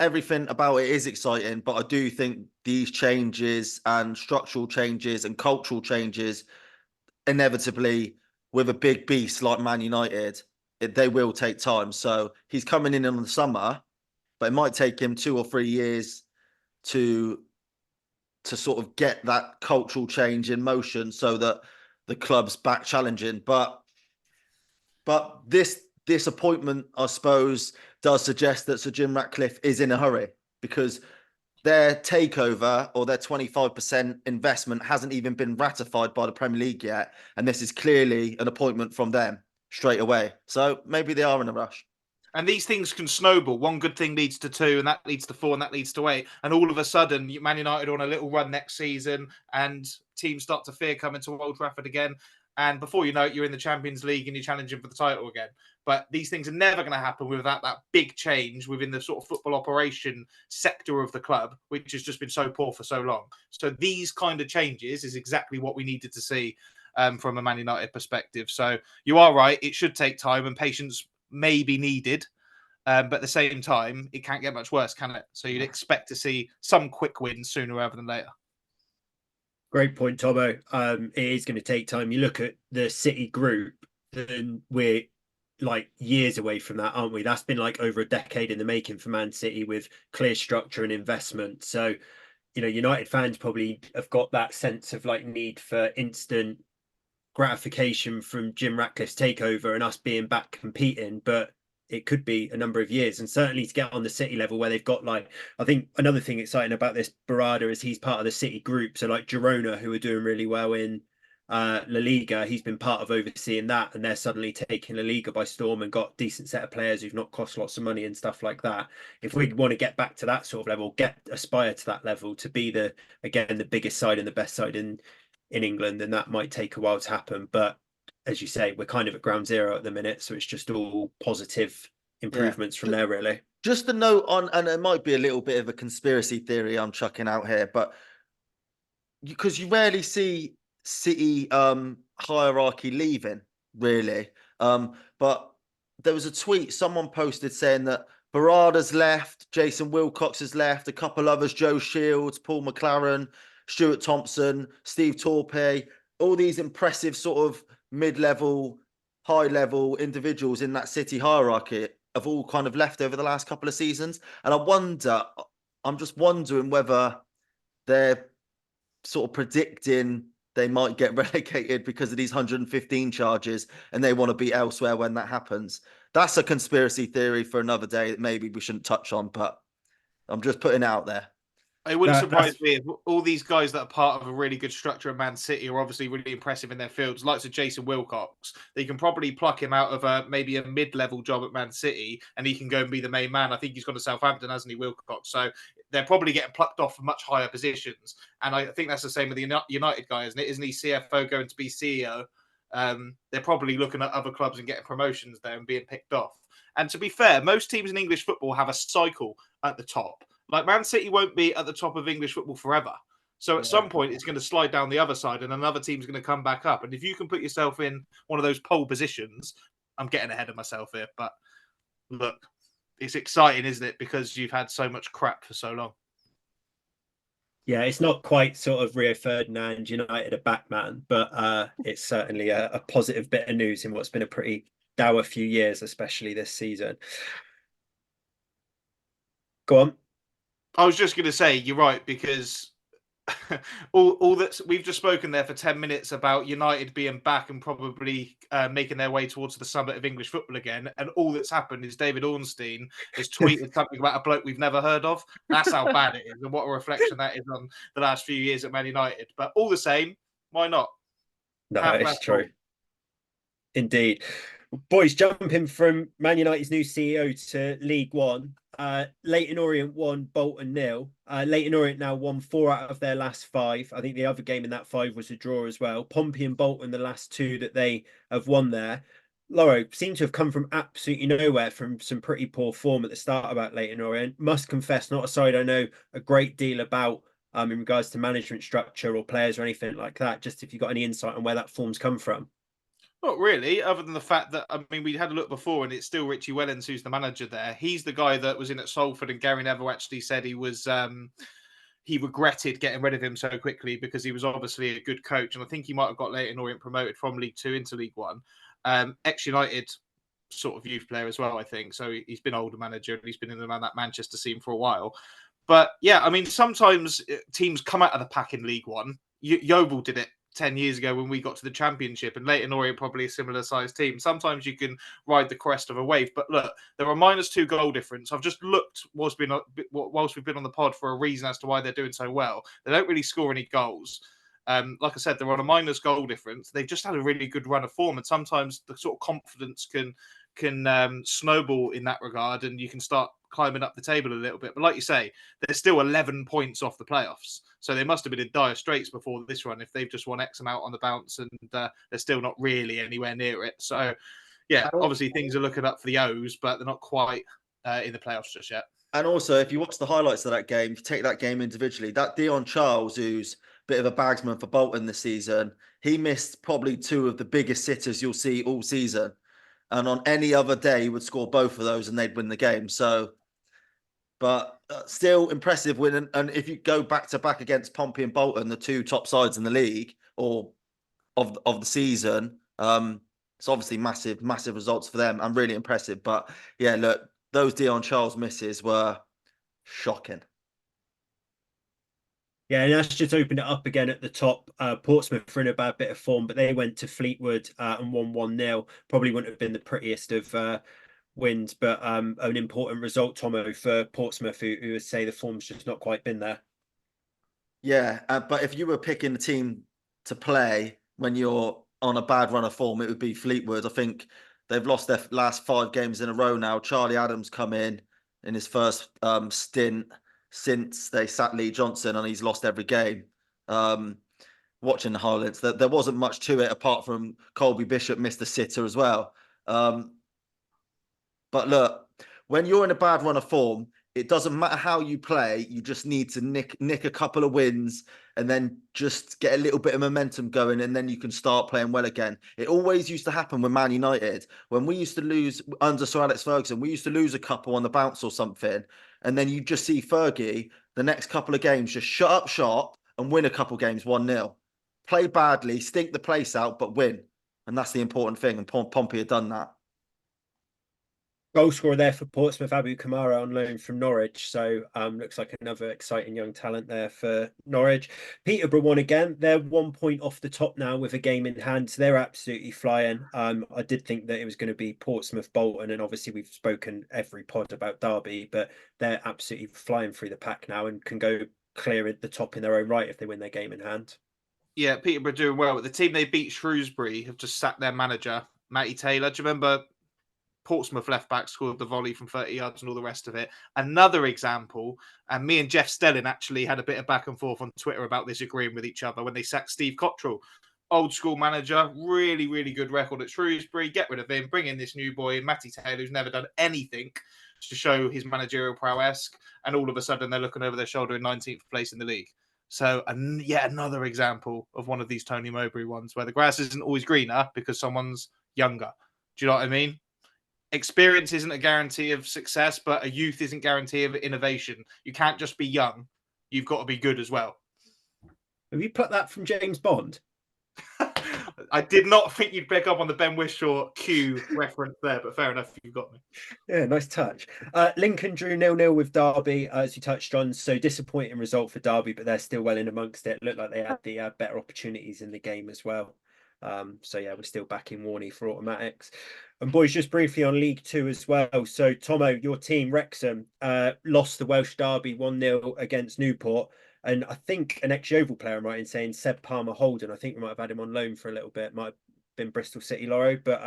everything about it is exciting, but I do think these changes and structural changes and cultural changes, inevitably, with a big beast like Man United, they will take time. So he's coming in the summer, but it might take him 2 or 3 years to sort of get that cultural change in motion so that the club's back challenging. But this appointment, I suppose, does suggest that Sir Jim Ratcliffe is in a hurry, because their takeover or their 25% investment hasn't even been ratified by the Premier League yet. And this is clearly an appointment from them straight away. So maybe they are in a rush. And these things can snowball. One good thing leads to 2, and that leads to 4, and that leads to 8. And all of a sudden, Man United are on a little run next season, and teams start to fear coming to Old Trafford again. And before you know it, you're in the Champions League and you're challenging for the title again. But these things are never going to happen without that big change within the sort of football operation sector of the club, which has just been so poor for so long. So these kind of changes is exactly what we needed to see from a Man United perspective. So you are right. It should take time and patience may be needed. But at the same time, it can't get much worse, can it? So you'd expect to see some quick wins sooner rather than later. Great point, Tomo. It is going to take time. You look at the City group, and we're like years away from that, aren't we? That's been like over a decade in the making for Man City, with clear structure and investment. So, you know, United fans probably have got that sense of like need for instant gratification from Jim Ratcliffe's takeover and us being back competing, but it could be a number of years. And certainly to get on the City level where they've got, like, I think another thing exciting about this Barada is he's part of the City group. So like Girona, who are doing really well in La Liga, he's been part of overseeing that, and they're suddenly taking La Liga by storm and got decent set of players who've not cost lots of money and stuff like that. If we want to get back to that sort of level, aspire to that level, to be the biggest side and the best side in England, then that might take a while to happen. But as you say, we're kind of at ground zero at the minute, so it's just all positive improvements from there, really. Just a note on, and it might be a little bit of a conspiracy theory I'm chucking out here, but because you rarely see City hierarchy leaving, really. But there was a tweet someone posted saying that Barada's left, Jason Wilcox has left, a couple others, Joe Shields, Paul McLaren, Stuart Thompson, Steve Torpey, all these impressive sort of mid-level, high-level individuals in that City hierarchy have all kind of left over the last couple of seasons. And I wonder, I'm just wondering whether they're sort of predicting they might get relegated because of these 115 charges and they want to be elsewhere when that happens. That's a conspiracy theory for another day that maybe we shouldn't touch on, but I'm just putting it out there. It wouldn't surprise That's me if all these guys that are part of a really good structure at Man City are obviously really impressive in their fields, like Jason Wilcox. They can probably pluck him out of maybe a mid-level job at Man City, and he can go and be the main man. I think he's gone to Southampton, hasn't he, Wilcox? So they're probably getting plucked off for much higher positions. And I think that's the same with the United guy, isn't it? Isn't he CFO going to be CEO? They're probably looking at other clubs and getting promotions there and being picked off. And to be fair, most teams in English football have a cycle at the top. Like Man City won't be at the top of English football forever. So at some point, it's going to slide down the other side and another team's going to come back up. And if you can put yourself in one of those pole positions, I'm getting ahead of myself here. But look, it's exciting, isn't it? Because you've had so much crap for so long. Yeah, it's not quite sort of Rio Ferdinand United a backman, but it's certainly a positive bit of news in what's been a pretty dour few years, especially this season. Go on. I was just going to say, you're right, because all that we've just spoken there for 10 minutes about United being back and probably making their way towards the summit of English football again. And all that's happened is David Ornstein has tweeted something about a bloke we've never heard of. That's how bad it is and what a reflection that is on the last few years at Man United. But all the same, why not? No, Half it's past true. four. Indeed. Boys, jumping from Man United's new CEO to League One, Leyton Orient won, Bolton 0. Leyton Orient now won 4 out of their last 5. I think the other game in that 5 was a draw as well. Pompey and Bolton, the last 2 that they have won there. Loro seem to have come from absolutely nowhere, from some pretty poor form at the start about Leyton Orient. Must confess, not a side I know a great deal about in regards to management structure or players or anything like that. Just if you've got any insight on where that form's come from. Not really, other than the fact that, I mean, we had a look before and it's still Richie Wellens who's the manager there. He's the guy that was in at Salford, and Gary Neville actually said he was he regretted getting rid of him so quickly because he was obviously a good coach. And I think he might have got Leyton Orient promoted from League Two into League One. Ex-United sort of youth player as well, I think. So he's been older manager and he's been in around that Manchester scene for a while. But yeah, I mean, sometimes teams come out of the pack in League One. Yeovil did it 10 years ago when we got to the Championship, and Leyton Orient probably a similar sized team. Sometimes you can ride the crest of a wave, but look, there are -2 goal difference. I've just looked whilst we've been on the pod for a reason as to why they're doing so well. They don't really score any goals. Like I said, they're on a minus goal difference. They've just had a really good run of form, and sometimes the sort of confidence can snowball in that regard, and you can start climbing up the table a little bit. But like you say, they're still 11 points off the playoffs. So they must have been in dire straits before this run if they've just won X amount on the bounce and they're still not really anywhere near it. So, yeah, obviously things are looking up for the O's, but they're not quite in the playoffs just yet. And also, if you watch the highlights of that game, if you take that game individually, that Dion Charles, who's a bit of a bagsman for Bolton this season, he missed probably 2 of the biggest sitters you'll see all season. And on any other day, he would score both of those and they'd win the game. So, but still impressive win. And if you go back to back against Pompey and Bolton, the 2 top sides in the league or of the season, it's obviously massive results for them and really impressive. But yeah, look, those Dion Charles misses were shocking. Yeah, and that's just opened it up again at the top. Portsmouth are in a bad bit of form, but they went to Fleetwood and won 1-0. Probably wouldn't have been the prettiest of wins, but an important result, Tomo, for Portsmouth, who would say the form's just not quite been there. Yeah, but if you were picking a team to play when you're on a bad run of form, it would be Fleetwood. I think they've lost their last 5 games in a row now. Charlie Adams come in his first stint since they sacked Lee Johnson, and he's lost every game. Watching the highlights, there wasn't much to it apart from Colby Bishop missed a sitter as well. But look, when you're in a bad run of form, it doesn't matter how you play. You just need to nick a couple of wins and then just get a little bit of momentum going, and then you can start playing well again. It always used to happen with Man United. When we used to lose under Sir Alex Ferguson, we used to lose a couple on the bounce or something, and then you just see Fergie the next couple of games just shut up shop and win a couple games 1-0. Play badly, stink the place out, but win. And that's the important thing. And Pompey had done that. Goal scorer there for Portsmouth, Abu Kamara on loan from Norwich. So looks like another exciting young talent there for Norwich. Peterborough won again. They're 1 point off the top now with a game in hand. So they're absolutely flying. I did think that it was going to be Portsmouth, Bolton, and obviously we've spoken every pod about Derby, but they're absolutely flying through the pack now and can go clear at the top in their own right if they win their game in hand. Yeah, Peterborough doing well. But the team they beat, Shrewsbury, have just sacked their manager, Matty Taylor. Do you remember Portsmouth left back scored the volley from 30 yards and all the rest of it? Another example, and me and Jeff Stelling actually had a bit of back and forth on Twitter about this, agreeing with each other when they sacked Steve Cottrell. Old school manager, really, really good record at Shrewsbury. Get rid of him, bring in this new boy, Matty Taylor, who's never done anything to show his managerial prowess. And all of a sudden, they're looking over their shoulder in 19th place in the league. So, yet another example of one of these Tony Mowbray ones where the grass isn't always greener because someone's younger. Do you know what I mean? Experience isn't a guarantee of success, but a youth isn't guarantee of innovation. You can't just be young. You've got to be good as well. Have you put that from James Bond? I did not think you'd pick up on the Ben Whishaw Q reference there, but fair enough, you've got me. Yeah, nice touch. Lincoln drew 0-0 with Derby, as you touched on. So disappointing result for Derby, but they're still well in amongst it. Looked like they had the better opportunities in the game as well. So yeah, we're still back in Warney for automatics. And boys, just briefly on League Two as well. So Tomo, your team, Wrexham, lost the Welsh Derby 1-0 against Newport. And I think an ex-Yeovil player, I'm right in saying, Seb Palmer-Holden, I think we might have had him on loan for a little bit. Might have been Bristol City Loro, but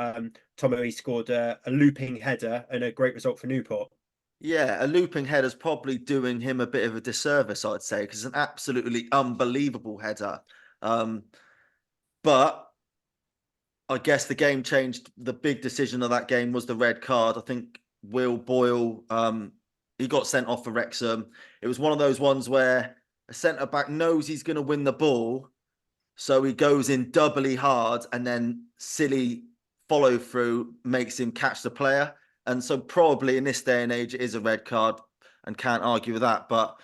Tomo, he scored a looping header and a great result for Newport. Yeah, a looping header's probably doing him a bit of a disservice, I'd say, because it's an absolutely unbelievable header. But I guess the game changed. The big decision of that game was the red card. I think Will Boyle, he got sent off for Wrexham. It was one of those ones where a centre-back knows he's going to win the ball, so he goes in doubly hard, and then silly follow-through makes him catch the player. And so probably in this day and age, it is a red card, and can't argue with that. But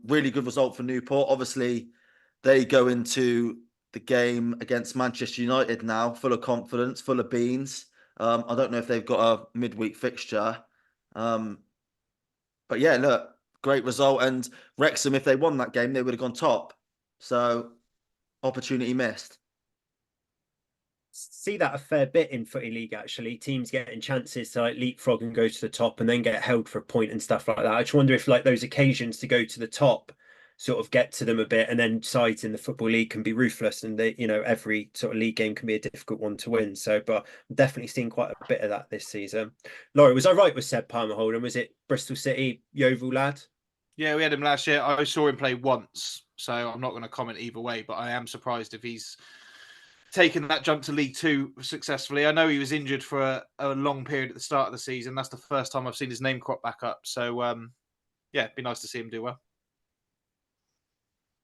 really good result for Newport. Obviously, they go into the game against Manchester United now, full of confidence, full of beans. I don't know if they've got a midweek fixture. But yeah, look, great result. And Wrexham, if they won that game, they would have gone top. So opportunity missed. See that a fair bit in footy league, actually. Teams getting chances to like leapfrog and go to the top and then get held for a point and stuff like that. I just wonder if like those occasions to go to the top sort of get to them a bit, and then sides in the football league can be ruthless, and they, every sort of league game can be a difficult one to win. So, but I'm definitely seen quite a bit of that this season. Laurie, was I right with Seb Palmer-Holden? Was it Bristol City Yeovil lad? Yeah, we had him last year. I saw him play once, so I'm not going to comment either way, but I am surprised if he's taken that jump to League Two successfully. I know he was injured for a long period at the start of the season. That's the first time I've seen his name crop back up. So, yeah, it'd be nice to see him do well.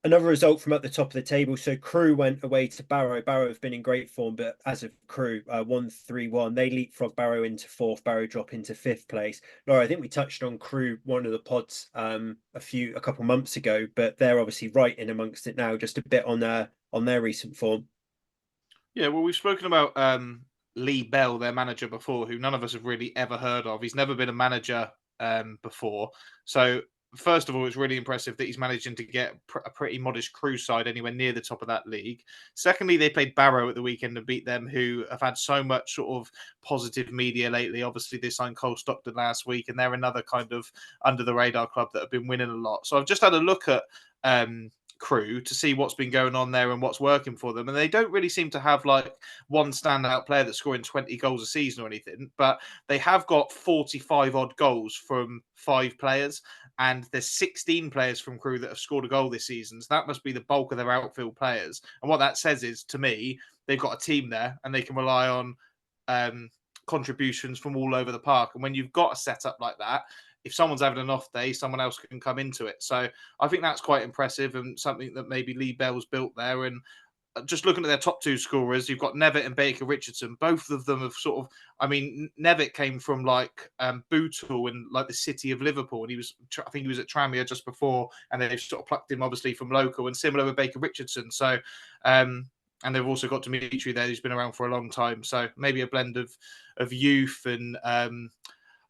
Another result from at the top of the table. So Crewe went away to Barrow. Barrow have been in great form, but as of Crewe, 1-3-1. They leapfrog Barrow into fourth. Barrow drop into fifth place. Laura, I think we touched on Crewe, one of the pods, a couple months ago, but they're obviously right in amongst it now. Just a bit on their recent form. Yeah, well, we've spoken about Lee Bell, their manager, before, who none of us have really ever heard of. He's never been a manager before. So, first of all, it's really impressive that he's managing to get a pretty modest Crewe side anywhere near the top of that league. Secondly, they played Barrow at the weekend and beat them, who have had so much sort of positive media lately. Obviously, they signed Cole Stockton last week, and they're another kind of under-the-radar club that have been winning a lot. So I've just had a look at Crewe to see what's been going on there and what's working for them, and they don't really seem to have like one standout player that's scoring 20 goals a season or anything, but they have got 45 odd goals from 5 players, and there's 16 players from Crewe that have scored a goal this season, so that must be the bulk of their outfield players. And what that says is, to me, they've got a team there and they can rely on contributions from all over the park. And when you've got a setup like that, if someone's having an off day, someone else can come into it. So I think that's quite impressive and something that maybe Lee Bell's built there. And just looking at their top 2 scorers, you've got Nevitt and Baker Richardson. Both of them have sort of, I mean, Nevitt came from like Bootle in like the city of Liverpool, and I think he was at Tranmere just before, and they've sort of plucked him obviously from local, and similar with Baker Richardson. So, and they've also got Dimitri there, who's been around for a long time. So maybe a blend of youth and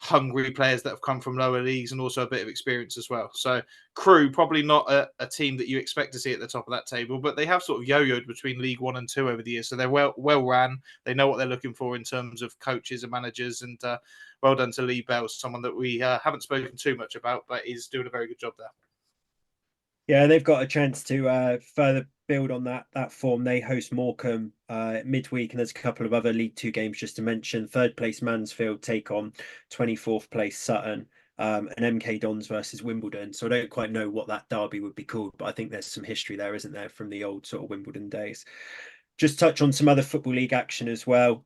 hungry players that have come from lower leagues and also a bit of experience as well. So Crew, probably not a team that you expect to see at the top of that table, but they have sort of yo-yoed between League 1 and 2 over the years. So they're well ran. They know what they're looking for in terms of coaches and managers. And well done to Lee Bell, someone that we haven't spoken too much about, but is doing a very good job there. Yeah, they've got a chance to further build on that form. They host Morecambe midweek, and there's a couple of other League Two games just to mention. Third place Mansfield take on 24th place Sutton, and MK Dons versus Wimbledon. So I don't quite know what that derby would be called, but I think there's some history there, isn't there, from the old sort of Wimbledon days. Just touch on some other Football League action as well.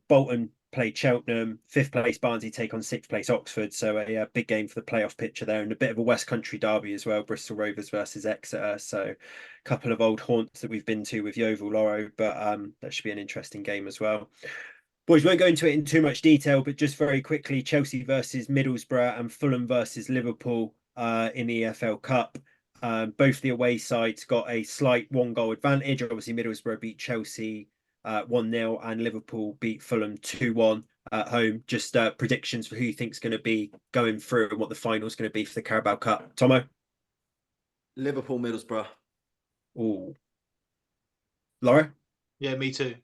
Bolton played Cheltenham, 5th place Barnsley take on 6th place Oxford. So a big game for the playoff picture there, and a bit of a West Country derby as well, Bristol Rovers versus Exeter. So a couple of old haunts that we've been to with Yeovil Loro, but that should be an interesting game as well. Boys, won't go into it in too much detail, but just very quickly, Chelsea versus Middlesbrough and Fulham versus Liverpool in the EFL Cup. Both the away sides got a slight 1-goal advantage. Obviously, Middlesbrough beat Chelsea 1-0 and Liverpool beat Fulham 2-1 at home. Just predictions for who you think's going to be going through and what the final is going to be for the Carabao Cup. Tomo? Liverpool, Middlesbrough. Oh, Laura? Yeah, me too.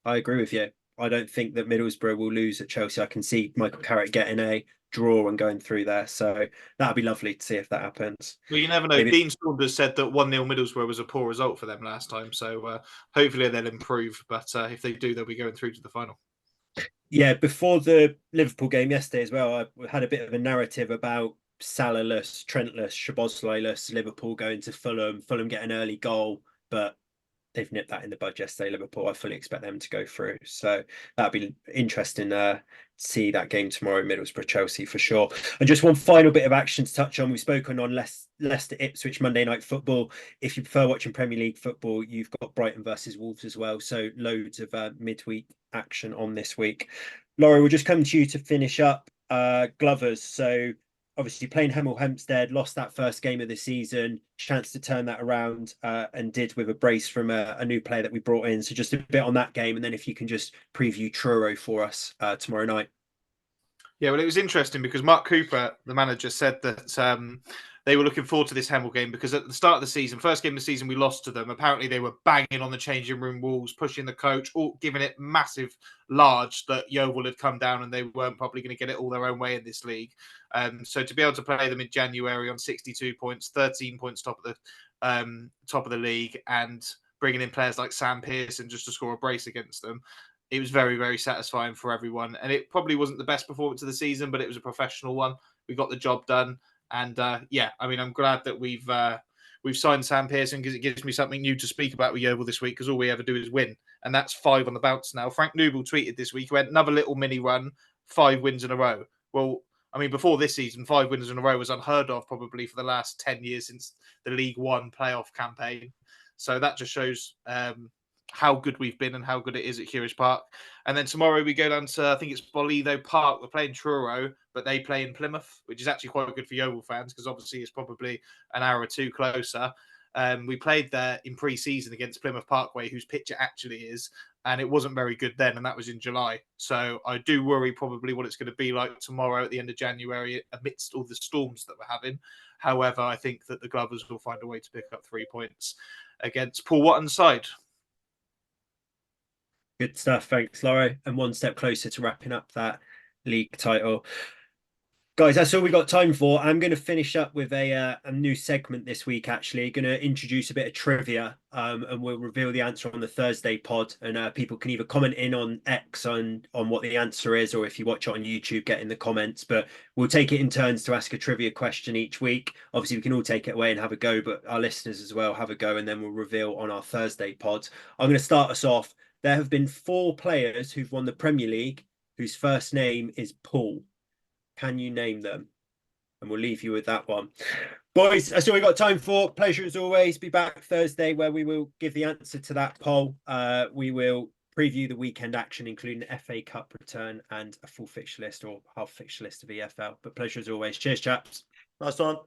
I agree with you. I don't think that Middlesbrough will lose at Chelsea. I can see Michael Carrick getting a draw and going through there. So that'd be lovely to see if that happens. Well, you never know. Maybe... Dean Saunders said that 1-0 Middlesbrough was a poor result for them last time. So hopefully they'll improve. But if they do, they'll be going through to the final. Yeah, before the Liverpool game yesterday as well, I had a bit of a narrative about Salah-less, Trent-less, Szoboszlai-less, Liverpool going to Fulham getting an early goal, but they've nipped that in the bud yesterday, Liverpool. I fully expect them to go through. So that'd be interesting to see that game tomorrow, Middlesbrough-Chelsea for sure. And just one final bit of action to touch on. We've spoken on Leicester-Ipswich Monday Night Football. If you prefer watching Premier League football, you've got Brighton versus Wolves as well. So loads of midweek action on this week. Laurie, we'll just come to you to finish up. Glovers. So obviously playing Hemel Hempstead, lost that first game of the season, chance to turn that around and did with a brace from a new player that we brought in. So just a bit on that game. And then if you can just preview Truro for us tomorrow night. Yeah, well, it was interesting because Mark Cooper, the manager, said that they were looking forward to this Hemel game because at the start of the season, first game of the season, we lost to them. Apparently, they were banging on the changing room walls, pushing the coach, all giving it massive large that Yeovil had come down and they weren't probably going to get it all their own way in this league. So to be able to play them in January on 62 points, 13 points top of the league, and bringing in players like Sam Pearson just to score a brace against them, it was very, very satisfying for everyone. And it probably wasn't the best performance of the season, but it was a professional one. We got the job done. And yeah, I mean, I'm glad that we've signed Sam Pearson because it gives me something new to speak about with Yeovil this week because all we ever do is win. And that's 5 on the bounce now. Frank Noble tweeted this week, went another little mini run, 5 wins in a row. Well, I mean, before this season, 5 wins in a row was unheard of probably for the last 10 years since the League One playoff campaign. So that just shows how good we've been and how good it is at Hughes Park. And then tomorrow we go down to, I think it's Bolido Park. We're playing Truro, but they play in Plymouth, which is actually quite good for Yeovil fans because obviously it's probably an hour or two closer. We played there in pre-season against Plymouth Parkway, whose pitch it actually is, and it wasn't very good then, and that was in July. So I do worry probably what it's going to be like tomorrow at the end of January amidst all the storms that we're having. However, I think that the Glovers will find a way to pick up 3 points against Paul Watton's side. Good stuff. Thanks, Laura. And one step closer to wrapping up that league title. Guys, that's all we got time for. I'm going to finish up with a new segment this week, actually. Going to introduce a bit of trivia and we'll reveal the answer on the Thursday pod. And people can either comment in on X on what the answer is, or if you watch it on YouTube, get in the comments. But we'll take it in turns to ask a trivia question each week. Obviously, we can all take it away and have a go, but our listeners as well have a go, and then we'll reveal on our Thursday pod. I'm going to start us off. There have been 4 players who've won the Premier League whose first name is Paul. Can you name them? And we'll leave you with that one. Boys, that's all we got time for. Pleasure as always. Be back Thursday where we will give the answer to that poll. We will preview the weekend action, including the FA Cup return and a full fixture list or half fixture list of EFL. But pleasure as always. Cheers, chaps. Nice one.